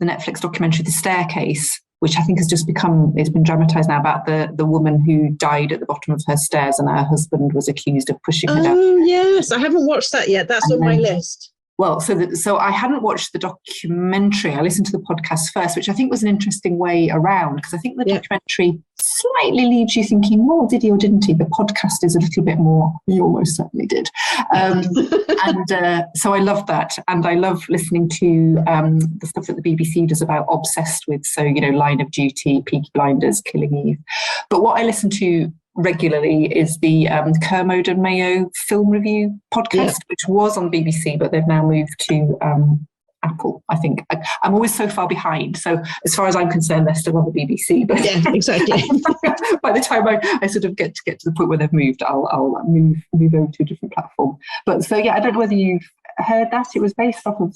Netflix documentary, The Staircase, which I think has just it's been dramatised now, about the woman who died at the bottom of her stairs and her husband was accused of pushing her down. Oh, yes. I haven't watched that yet. That's on my list. Well, so I hadn't watched the documentary. I listened to the podcast first, which I think was an interesting way around, because I think the documentary slightly leaves you thinking, well, did he or didn't he? The podcast is a little bit more, he almost certainly did. So I love that. And I love listening to the stuff that the BBC does about Obsessed With. So, Line of Duty, Peaky Blinders, Killing Eve. But what I listen to regularly is the Kermode and Mayo film review podcast, which was on BBC, but they've now moved to Apple, I think. I'm always so far behind. So as far as I'm concerned, they're still on the BBC. But yeah, exactly. By the time I sort of get to the point where they've moved, I'll move over to a different platform. But so, I don't know whether you've heard that. It was based off of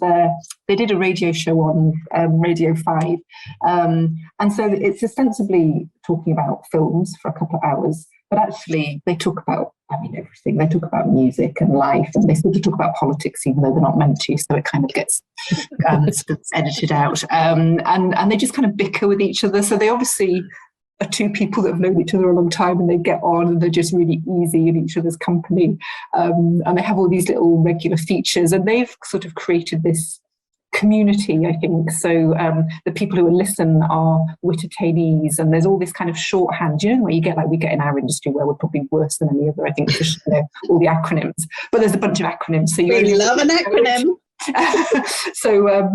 they did a radio show on Radio 5. And so it's ostensibly talking about films for a couple of hours, but actually they talk about, everything. They talk about music and life, and they sort of talk about politics, even though they're not meant to. So it kind of gets edited out. And they just kind of bicker with each other. So they obviously are two people that have known each other a long time, and they get on, and they're just really easy in each other's company. And they have all these little regular features, and they've sort of created this community, I think. So the people who will listen are Wittertainees, and there's all this kind of shorthand, where you get, like we get in our industry, where we're probably worse than any other, I think, for all the acronyms. But there's a bunch of acronyms. So we love an acronym. So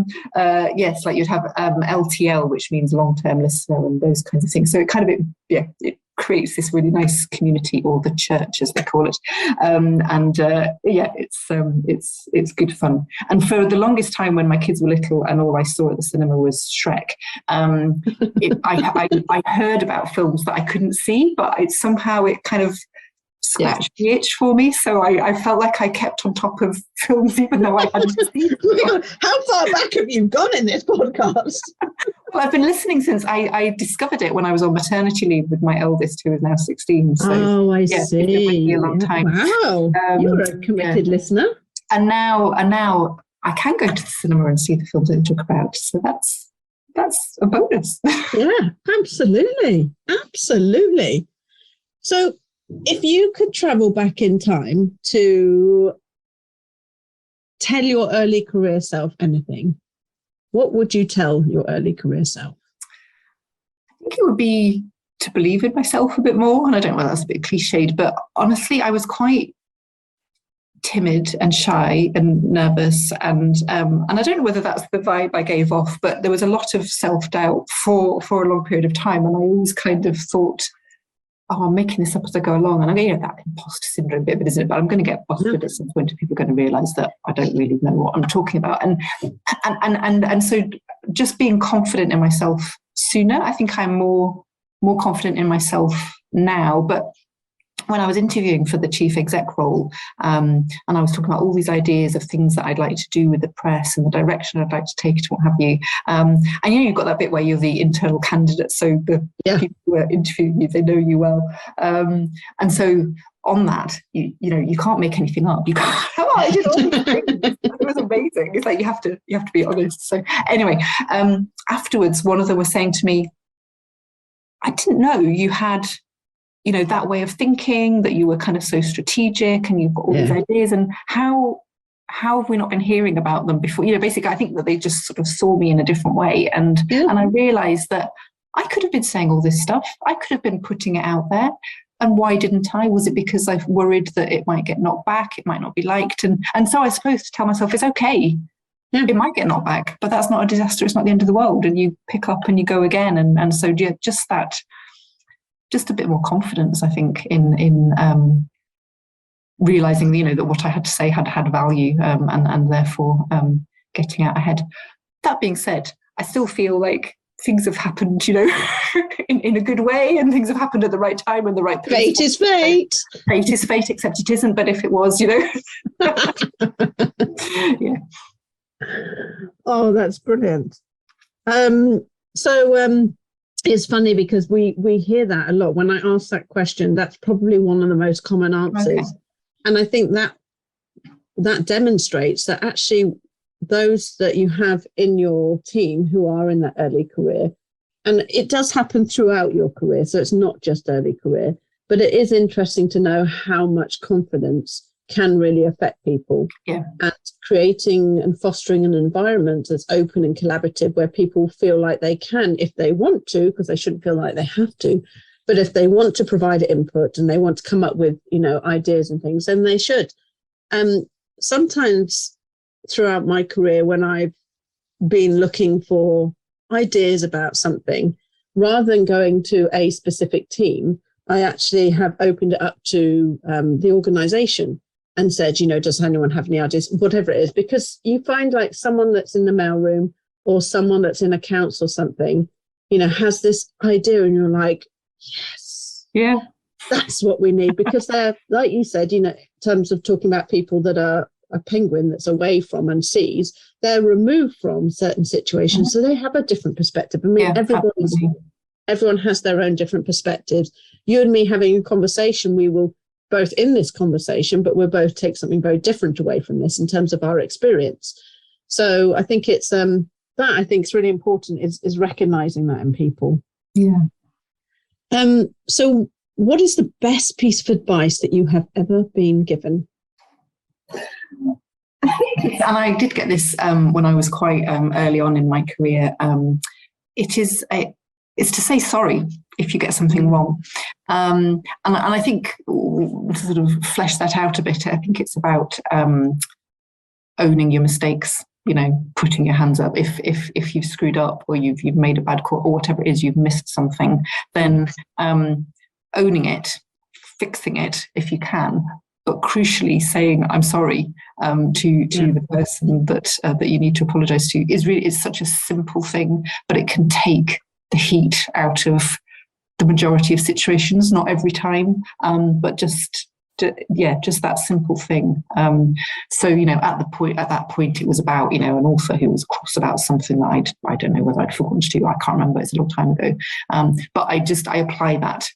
yes, like you'd have LTL, which means long-term listener, and those kinds of things. So it kind of it creates this really nice community, or the church as they call it. It's good fun. And for the longest time, when my kids were little and all I saw at the cinema was Shrek, I heard about films that I couldn't see, but it kind of scratched the itch for me. So I felt like I kept on top of films even though I hadn't seen them. How far back have you gone in this podcast? Well, I've been listening since I discovered it when I was on maternity leave with my eldest, who is now 16. So, I see. It's been with me a long time. Wow, you're a committed listener. And now I can go to the cinema and see the films that we talk about. So that's a bonus. Yeah, absolutely. So if you could travel back in time to tell your early career self anything, what would you tell your early career self? I think it would be to believe in myself a bit more. And I don't know whether that's a bit cliched, but honestly, I was quite timid and shy and nervous. And I don't know whether that's the vibe I gave off, but there was a lot of self-doubt for a long period of time. And I always kind of thought, I'm making this up as I go along, and I'm going to get that imposter syndrome bit, isn't it? But I'm going to get busted at some point, and people are going to realise that I don't really know what I'm talking about. And so just being confident in myself sooner. I think I'm more confident in myself now. But when I was interviewing for the chief exec role, and I was talking about all these ideas of things that I'd like to do with the press and the direction I'd like to take it, what have you. And you've got that bit where you're the internal candidate, so the people who are interviewing you, they know you well. And so on that, you can't make anything up. You can't. I did all these things. It was amazing. It's like you have to be honest. So anyway, afterwards, one of them was saying to me, "I didn't know you had." That way of thinking, that you were kind of so strategic and you've got all these ideas, and how have we not been hearing about them before? Basically, I think that they just sort of saw me in a different way. And I realized that I could have been saying all this stuff. I could have been putting it out there. And why didn't I? Was it because I've worried that it might get knocked back? It might not be liked. And so I was supposed to tell myself, it's okay. Yeah. It might get knocked back, but that's not a disaster. It's not the end of the world. And you pick up and you go again. And so just that, just a bit more confidence, I think, in realizing, that what I had to say had value, and therefore getting out ahead. That being said, I still feel like things have happened, in a good way, and things have happened at the right time and the right place. Fate is fate. Fate is fate, except it isn't. But if it was, Yeah. Oh, that's brilliant. It's funny because we hear that a lot. When I ask that question, that's probably one of the most common answers. Okay. And I think that demonstrates that actually those that you have in your team who are in that early career, and it does happen throughout your career, so it's not just early career, but it is interesting to know how much confidence can really affect people. Yeah. And creating and fostering an environment that's open and collaborative, where people feel like they can, if they want to, because they shouldn't feel like they have to, but if they want to provide input and they want to come up with, ideas and things, then they should. Sometimes throughout my career, when I've been looking for ideas about something, rather than going to a specific team, I actually have opened it up to the organization and said, does anyone have any ideas, whatever it is, because you find like someone that's in the mailroom or someone that's in accounts or something, has this idea, and you're like, yes, yeah, that's what we need, because they're, like you said, in terms of talking about people that are a penguin that's away from and sees, they're removed from certain situations, so they have a different perspective. I mean, everyone has their own different perspectives. You and me having a conversation, we will both in this conversation, but we'll both take something very different away from this in terms of our experience. So I think it's that I think is really important, is recognizing that in people. Yeah. So what is the best piece of advice that you have ever been given? And I did get this when I was quite early on in my career. It's to say sorry if you get something wrong. And I think to sort of flesh that out a bit, I think it's about owning your mistakes, putting your hands up if you've screwed up, or you've made a bad call, or whatever it is, you've missed something, then owning it, fixing it if you can, but crucially saying I'm sorry to the person that you need to apologize to is such a simple thing, but it can take the heat out of the majority of situations, not every time, but just that simple thing. So at that point it was about an author who was cross about something that I don't know whether I'd forgotten to do. I can't remember, it's a long time ago, but I apply that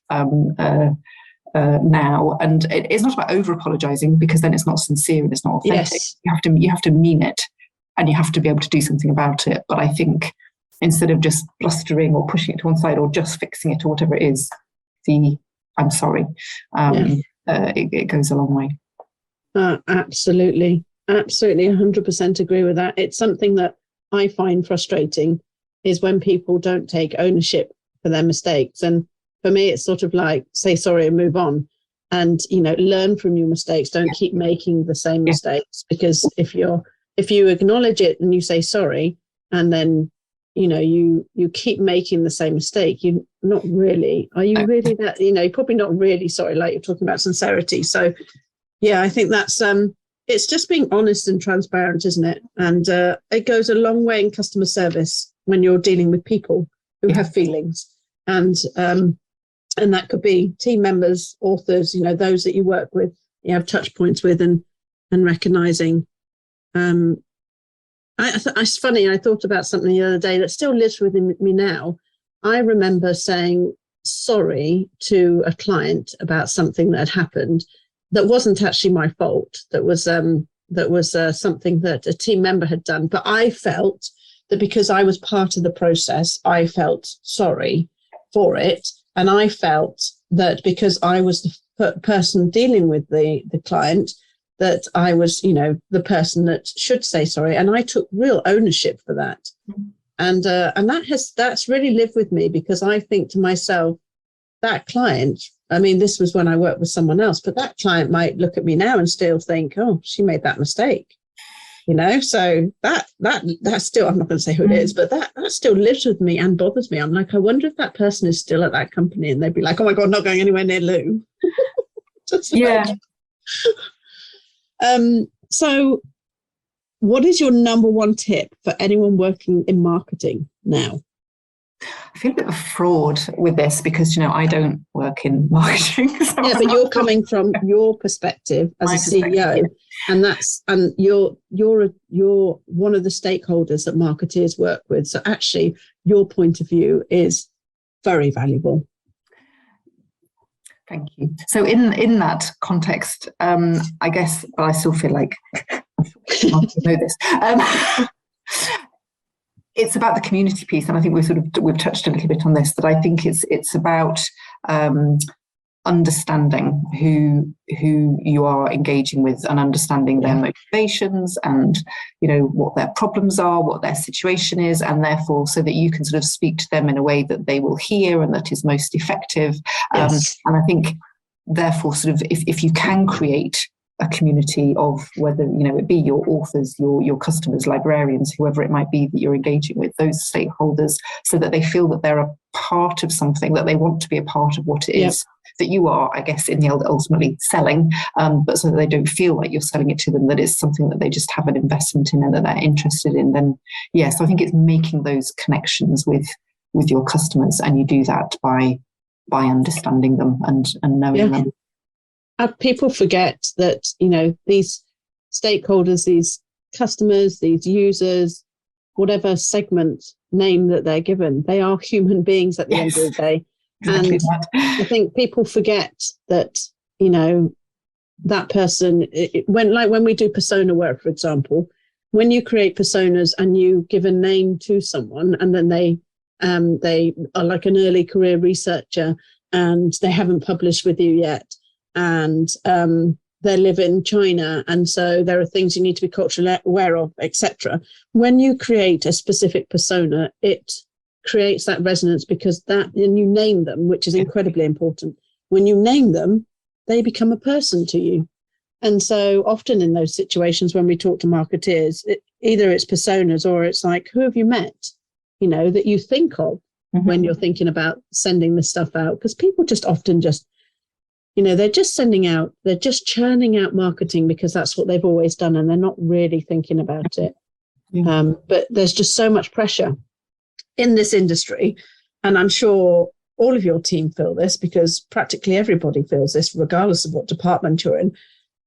now, and it's not about over apologizing, because then it's not sincere and it's not authentic. Yes. You have to mean it, and you have to be able to do something about it. But I think instead of just blustering or pushing it to one side or just fixing it or whatever it is, I'm sorry, it goes a long way. Absolutely 100% agree with that. It's something that I find frustrating, is when people don't take ownership for their mistakes. And for me, it's sort of like, say sorry and move on, and learn from your mistakes. Don't keep making the same mistakes, because if you acknowledge it and you say sorry, and then you keep making the same mistake, are you really that, you're probably not really sorry, like you're talking about sincerity. So I think that's it's just being honest and transparent, isn't it? And it goes a long way in customer service when you're dealing with people who have feelings, and that could be team members, authors, those that you work with, you have touch points with, and recognizing. It's funny, I thought about something the other day that still lives within me now. I remember saying sorry to a client about something that had happened that wasn't actually my fault. That was something that a team member had done. But I felt that because I was part of the process, I felt sorry for it. And I felt that because I was the person dealing with the client, that I was, the person that should say sorry. And I took real ownership for that. And that's really lived with me, because I think to myself, that client, I mean, this was when I worked with someone else, but that client might look at me now and still think, oh, she made that mistake. So that's still, I'm not going to say who it is, but that still lives with me and bothers me. I'm like, I wonder if that person is still at that company, and they'd be like, oh my God, not going anywhere near Lou. So what is your number one tip for anyone working in marketing now? I feel a bit of fraud with this, because I don't work in marketing. So but you're coming from your perspective as a CEO, and you're one of the stakeholders that marketeers work with. So actually, your point of view is very valuable. Thank you. So in that context, I guess, but I still feel like I know this. It's about the community piece, and I think we've touched a little bit on this. That I think it's about understanding who you are engaging with, and understanding their motivations, and what their problems are, what their situation is, and therefore so that you can sort of speak to them in a way that they will hear and that is most effective. And I think therefore sort of if you can create a community of, whether it be your authors, your customers, librarians, whoever it might be that you're engaging with, those stakeholders, so that they feel that they're a part of something, that they want to be a part of what it is that you are, I guess, in the ultimately selling, but so that they don't feel like you're selling it to them, that it's something that they just have an investment in and that they're interested in. Then so I think it's making those connections with your customers, and you do that by understanding them and knowing them. People forget that, these stakeholders, these customers, these users, whatever segment name that they're given, they are human beings at the end of the day. Exactly. And I think people forget that, that person, when we do persona work, for example, when you create personas and you give a name to someone, and then they are like an early career researcher, and they haven't published with you yet, and they live in China, and so there are things you need to be culturally aware of, etc. When you create a specific persona, it creates that resonance, because and you name them, which is incredibly important. When you name them, they become a person to you. And so often in those situations when we talk to marketeers, either it's personas or it's like, who have you met, that you think of when you're thinking about sending this stuff out? Because people just often they're just they're just churning out marketing because that's what they've always done, and they're not really thinking about it. Yeah. But there's just so much pressure in this industry. And I'm sure all of your team feel this, because practically everybody feels this, regardless of what department you're in.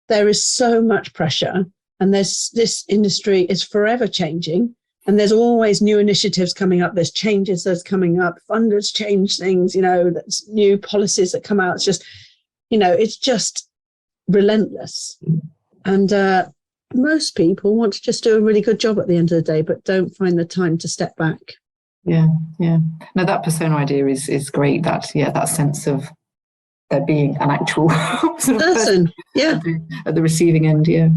There is so much pressure, and this industry is forever changing, and there's always new initiatives coming up. There's changes that's coming up. Funders change things, there's new policies that come out. It's just, it's just relentless. And most people want to just do a really good job at the end of the day, but don't find the time to step back. Yeah. No, that persona idea is great. That sense of there being an actual sort of person at the receiving end. Yeah.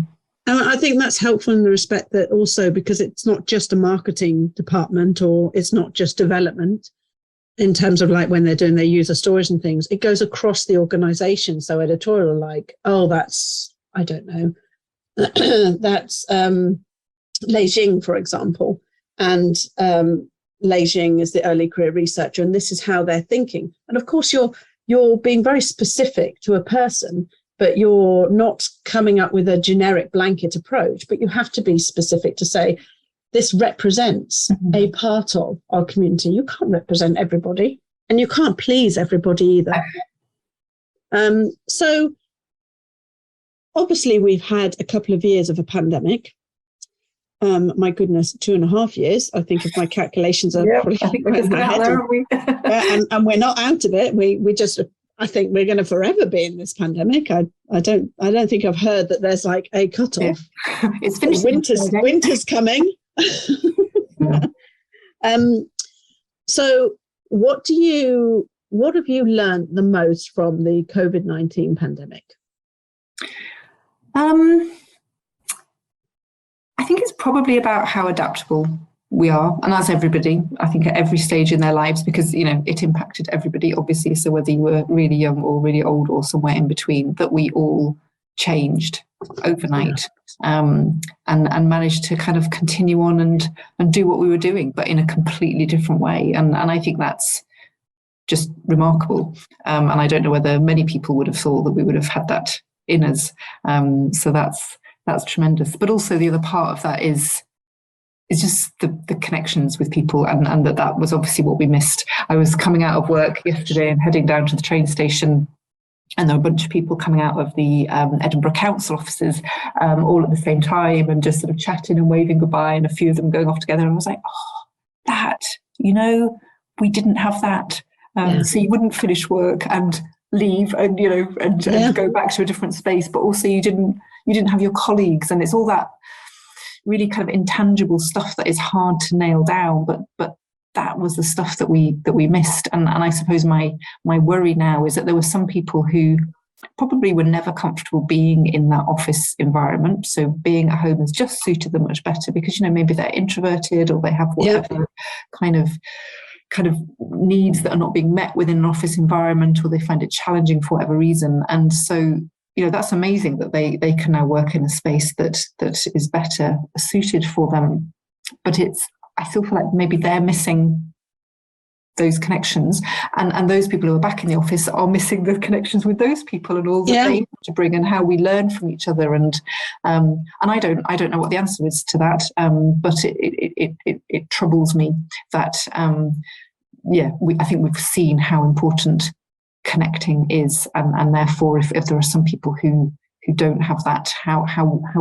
And I think that's helpful in the respect that also, because it's not just a marketing department, or it's not just development in terms of like when they're doing their user stories and things, it goes across the organization. So editorial, like, oh, that's, I don't know, that's Lei Jing, for example. And Lei Jing is the early career researcher, and this is how they're thinking. And of course, you're being very specific to a person, but you're not coming up with a generic blanket approach, but you have to be specific to say, this represents a part of our community. You can't represent everybody, and you can't please everybody either. So obviously we've had a couple of years of a pandemic. My goodness, 2.5 years. I think if my calculations are probably I think we're just out there, aren't we? and we're not out of it. We just, I think we're going to forever be in this pandemic. I don't think I've heard that there's like a cutoff. Yeah. It's finished. Winter's coming. So what have you learned the most from the COVID-19 pandemic? I think it's probably about how adaptable we are, and that's everybody, I think, at every stage in their lives, because it impacted everybody, obviously. So whether you were really young or really old or somewhere in between, that we all changed overnight, and managed to kind of continue on and do what we were doing, but in a completely different way. And I think that's just remarkable. And I don't know whether many people would have thought that we would have had that in us. So that's tremendous. But also the other part of that is just the connections with people, and that was obviously what we missed. I was coming out of work yesterday and heading down to the train station, and there were a bunch of people coming out of the Edinburgh Council offices all at the same time, and just sort of chatting and waving goodbye, and a few of them going off together. And I was like, we didn't have that. So you wouldn't finish work and leave and go back to a different space, but also you didn't have your colleagues, and it's all that really kind of intangible stuff that is hard to nail down, but that was the stuff that we missed. And I suppose my worry now is that there were some people who probably were never comfortable being in that office environment, so being at home has just suited them much better, because maybe they're introverted, or they have whatever kind of needs that are not being met within an office environment, or they find it challenging for whatever reason. And so that's amazing that they can now work in a space that is better suited for them. But I still feel like maybe they're missing those connections, and those people who are back in the office are missing the connections with those people, and all that they have to bring, and how we learn from each other. And I don't know what the answer is to that, but it troubles me that I think we've seen how important connecting is, and therefore if there are some people who don't have that, how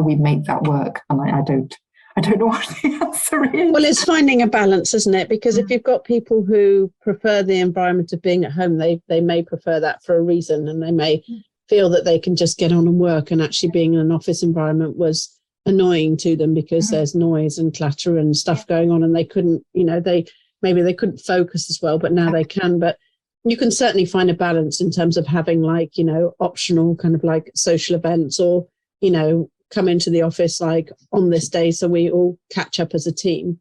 we make that work. And I don't know what the answer is. Well, it's finding a balance, isn't it? Because if you've got people who prefer the environment of being at home, they may prefer that for a reason, and they may feel that they can just get on and work, and actually being in an office environment was annoying to them because there's noise and clatter and stuff going on, and they couldn't, maybe they couldn't focus as well, but now they can. But you can certainly find a balance in terms of having optional kind of like social events, or, come into the office like on this day so we all catch up as a team.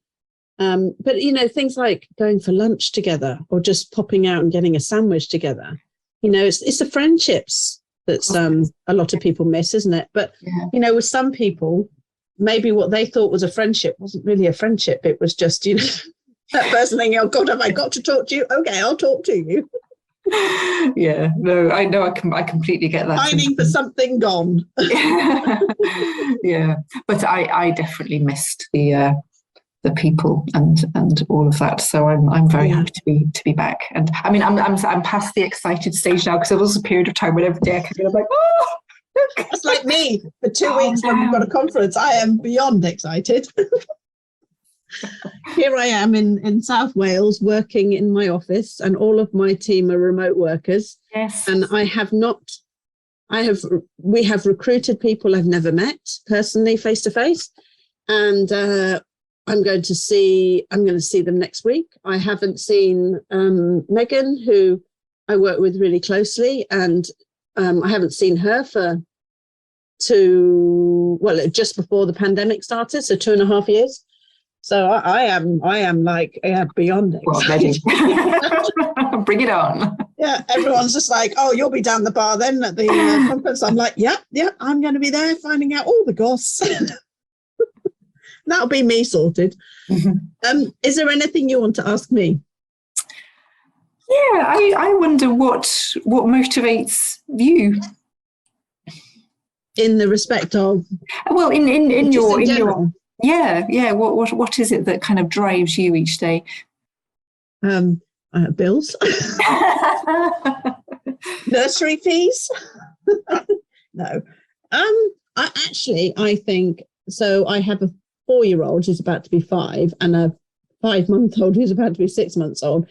But, things like going for lunch together, or just popping out and getting a sandwich together, it's the friendships that's a lot of people miss, isn't it? But, you know, with some people, maybe what they thought was a friendship wasn't really a friendship. It was just, you know, that person thinking, oh God, have I got to talk to you? Okay, I'll talk to you. Yeah, no, I know, I completely get that. Pining for something gone. Yeah, but I definitely missed the people and all of that. So I'm very happy to be back. And I mean, I'm past the excited stage now, because there was a period of time when every day I came in, I'm like, oh, look. That's like me for 2 weeks when we've got a conference. I am beyond excited. Here I am in South Wales working in my office, and all of my team are remote workers. Yes. And we have recruited people I've never met personally, face to face. And I'm going to see them next week. I haven't seen Megan, who I work with really closely, and I haven't seen her just before the pandemic started, so 2.5 years. So I am like beyond excited. Bring it on. Yeah, everyone's just like, oh, you'll be down the bar then at the conference. I'm like, yeah, I'm going to be there finding out all the goss. That'll be me sorted. Mm-hmm. Is there anything you want to ask me? Yeah, I wonder what motivates you. In the respect of, well, in your yeah. What is it that kind of drives you each day? Bills, nursery fees. No, I think so. I have a 4-year-old who's about to be 5, and a 5-month-old who's about to be 6 months old.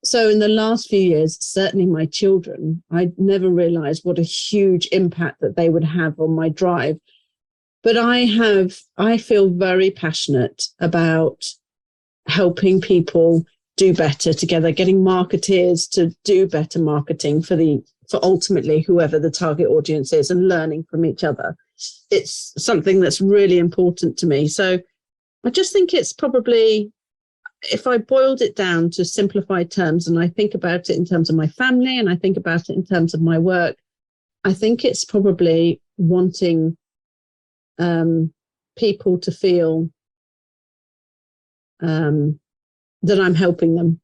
So in the last few years, certainly my children, I never realized what a huge impact that they would have on my drive. But I feel very passionate about helping people do better together, getting marketeers to do better marketing for ultimately whoever the target audience is, and learning from each other. It's something that's really important to me. So I just think it's probably, if I boiled it down to simplified terms, and I think about it in terms of my family, and I think about it in terms of my work, I think it's probably wanting people to feel that I'm helping them.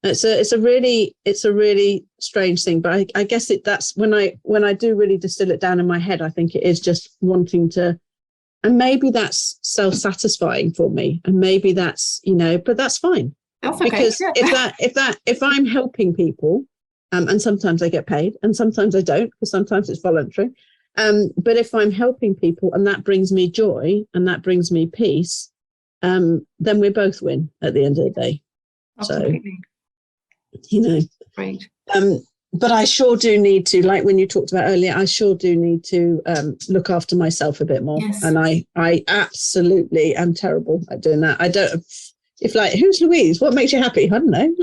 It's a really strange thing, but I guess that's when I do really distill it down in my head, I think it is just wanting to, and maybe that's self-satisfying for me, and maybe that's, but that's fine. That's okay. Because if I'm helping people, and sometimes I get paid and sometimes I don't, because sometimes it's voluntary. But if I'm helping people and that brings me joy and that brings me peace, then we both win at the end of the day. Absolutely. So, Great. But I sure do need to, like when you talked about earlier, I sure do need to look after myself a bit more. Yes. And I absolutely am terrible at doing that. I don't, if like, who's Louise? What makes you happy? I don't know.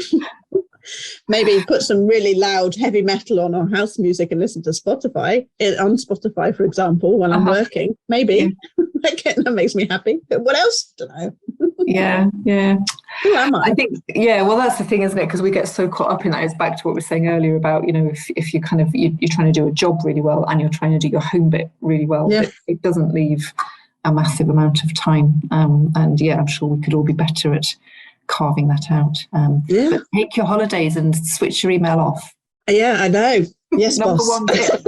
Maybe put some really loud heavy metal on, or house music, and listen to Spotify, on Spotify, for example, while I'm working. Maybe that makes me happy. But what else? I don't know. Yeah. Who am I? I think, well, that's the thing, isn't it? Because we get so caught up in that. It's back to what we were saying earlier about, if you kind of, you're trying to do a job really well and you're trying to do your home bit really well, it doesn't leave a massive amount of time. And I'm sure we could all be better at carving that out. But take your holidays and switch your email off. Yeah, I know. Yes, Number boss. 1 tip.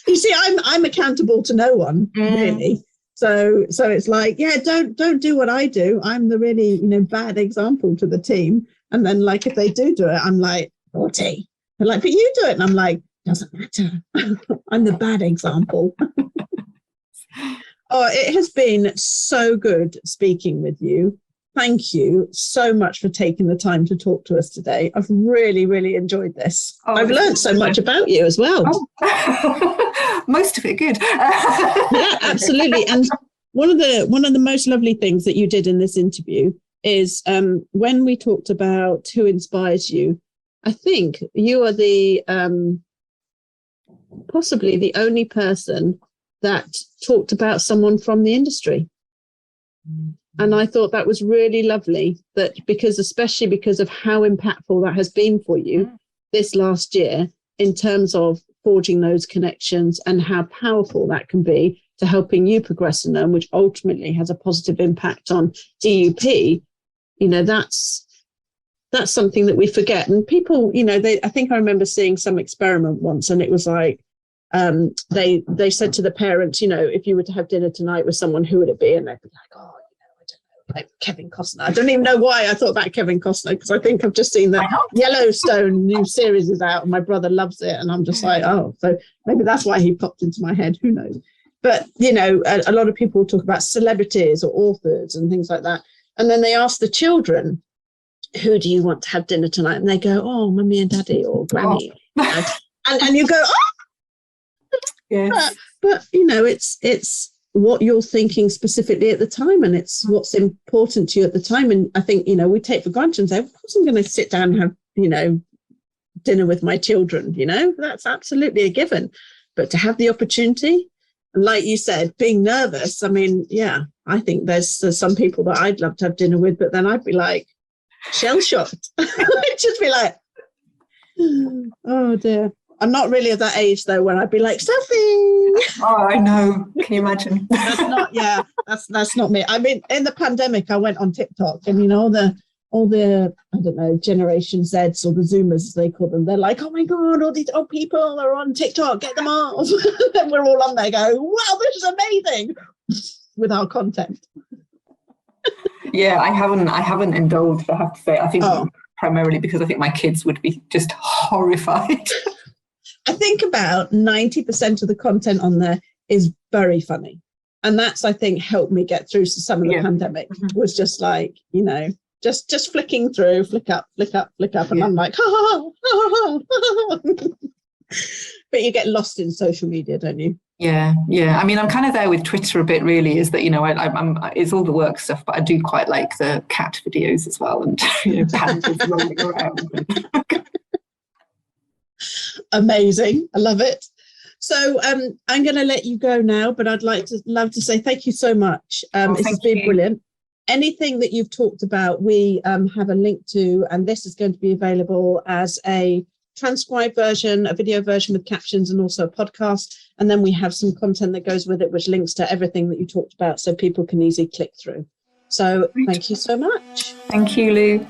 You see, I'm accountable to no one, really. So it's like, don't do what I do. I'm the really, bad example to the team. And then like, if they do it, I'm like, 40. They're like, but you do it. And I'm like, doesn't matter. I'm the bad example. Oh, it has been so good speaking with you. Thank you so much for taking the time to talk to us today. I've really, really enjoyed this. I've learned so much about you as well. Most of it good. Yeah, absolutely. And one of the most lovely things that you did in this interview is when we talked about who inspires you, I think you are the possibly the only person that talked about someone from the industry. And I thought that was really lovely, especially because of how impactful that has been for you this last year, in terms of forging those connections and how powerful that can be to helping you progress in them, which ultimately has a positive impact on DUP, that's something that we forget. And people, I think I remember seeing some experiment once, and it was like, they said to the parents, if you were to have dinner tonight with someone, who would it be? And they'd be like, oh, I don't know, like Kevin Costner. I don't even know why I thought about Kevin Costner, because I think I've just seen that Yellowstone new series is out and my brother loves it. And I'm just like, oh, so maybe that's why he popped into my head. Who knows? But, a lot of people talk about celebrities or authors and things like that. And then they ask the children, who do you want to have dinner tonight? And they go, oh, mummy and daddy or granny. And you go, oh, yes. But it's what you're thinking specifically at the time, and it's what's important to you at the time. And I think, we take for granted and say, of course I'm going to sit down and have, dinner with my children, that's absolutely a given. But to have the opportunity, and like you said, being nervous, I mean, yeah, I think there's some people that I'd love to have dinner with, but then I'd be like shell-shocked. I'd just be like, oh dear. I'm not really at that age though, when I'd be like, Sophie. Oh, I know. Can you imagine? That's not me. I mean, in the pandemic, I went on TikTok, and all the I don't know, Generation Zs or the Zoomers as they call them, they're like, oh my God, all these old people are on TikTok, get them off. And we're all on there going, wow, this is amazing, with our content. Yeah, I haven't indulged, I have to say. I think primarily because I think my kids would be just horrified. I think about 90% of the content on there is very funny. And that's, I think, helped me get through some of the pandemic. Was just like, just flicking through, flick up. And I'm like, ha, ha, ha, ha, ha. But you get lost in social media, don't you? Yeah. I mean, I'm kind of there with Twitter a bit, really, is that, I'm it's all the work stuff, but I do quite like the cat videos as well, and pandas rolling around. Amazing. I love it. So I'm going to let you go now, but I'd love to say thank you so much. It's been brilliant. Anything that you've talked about, we have a link to, and this is going to be available as a transcribed version, a video version with captions, and also a podcast. And then we have some content that goes with it, which links to everything that you talked about, so people can easily click through. So thank you so much. Thank you, Lou.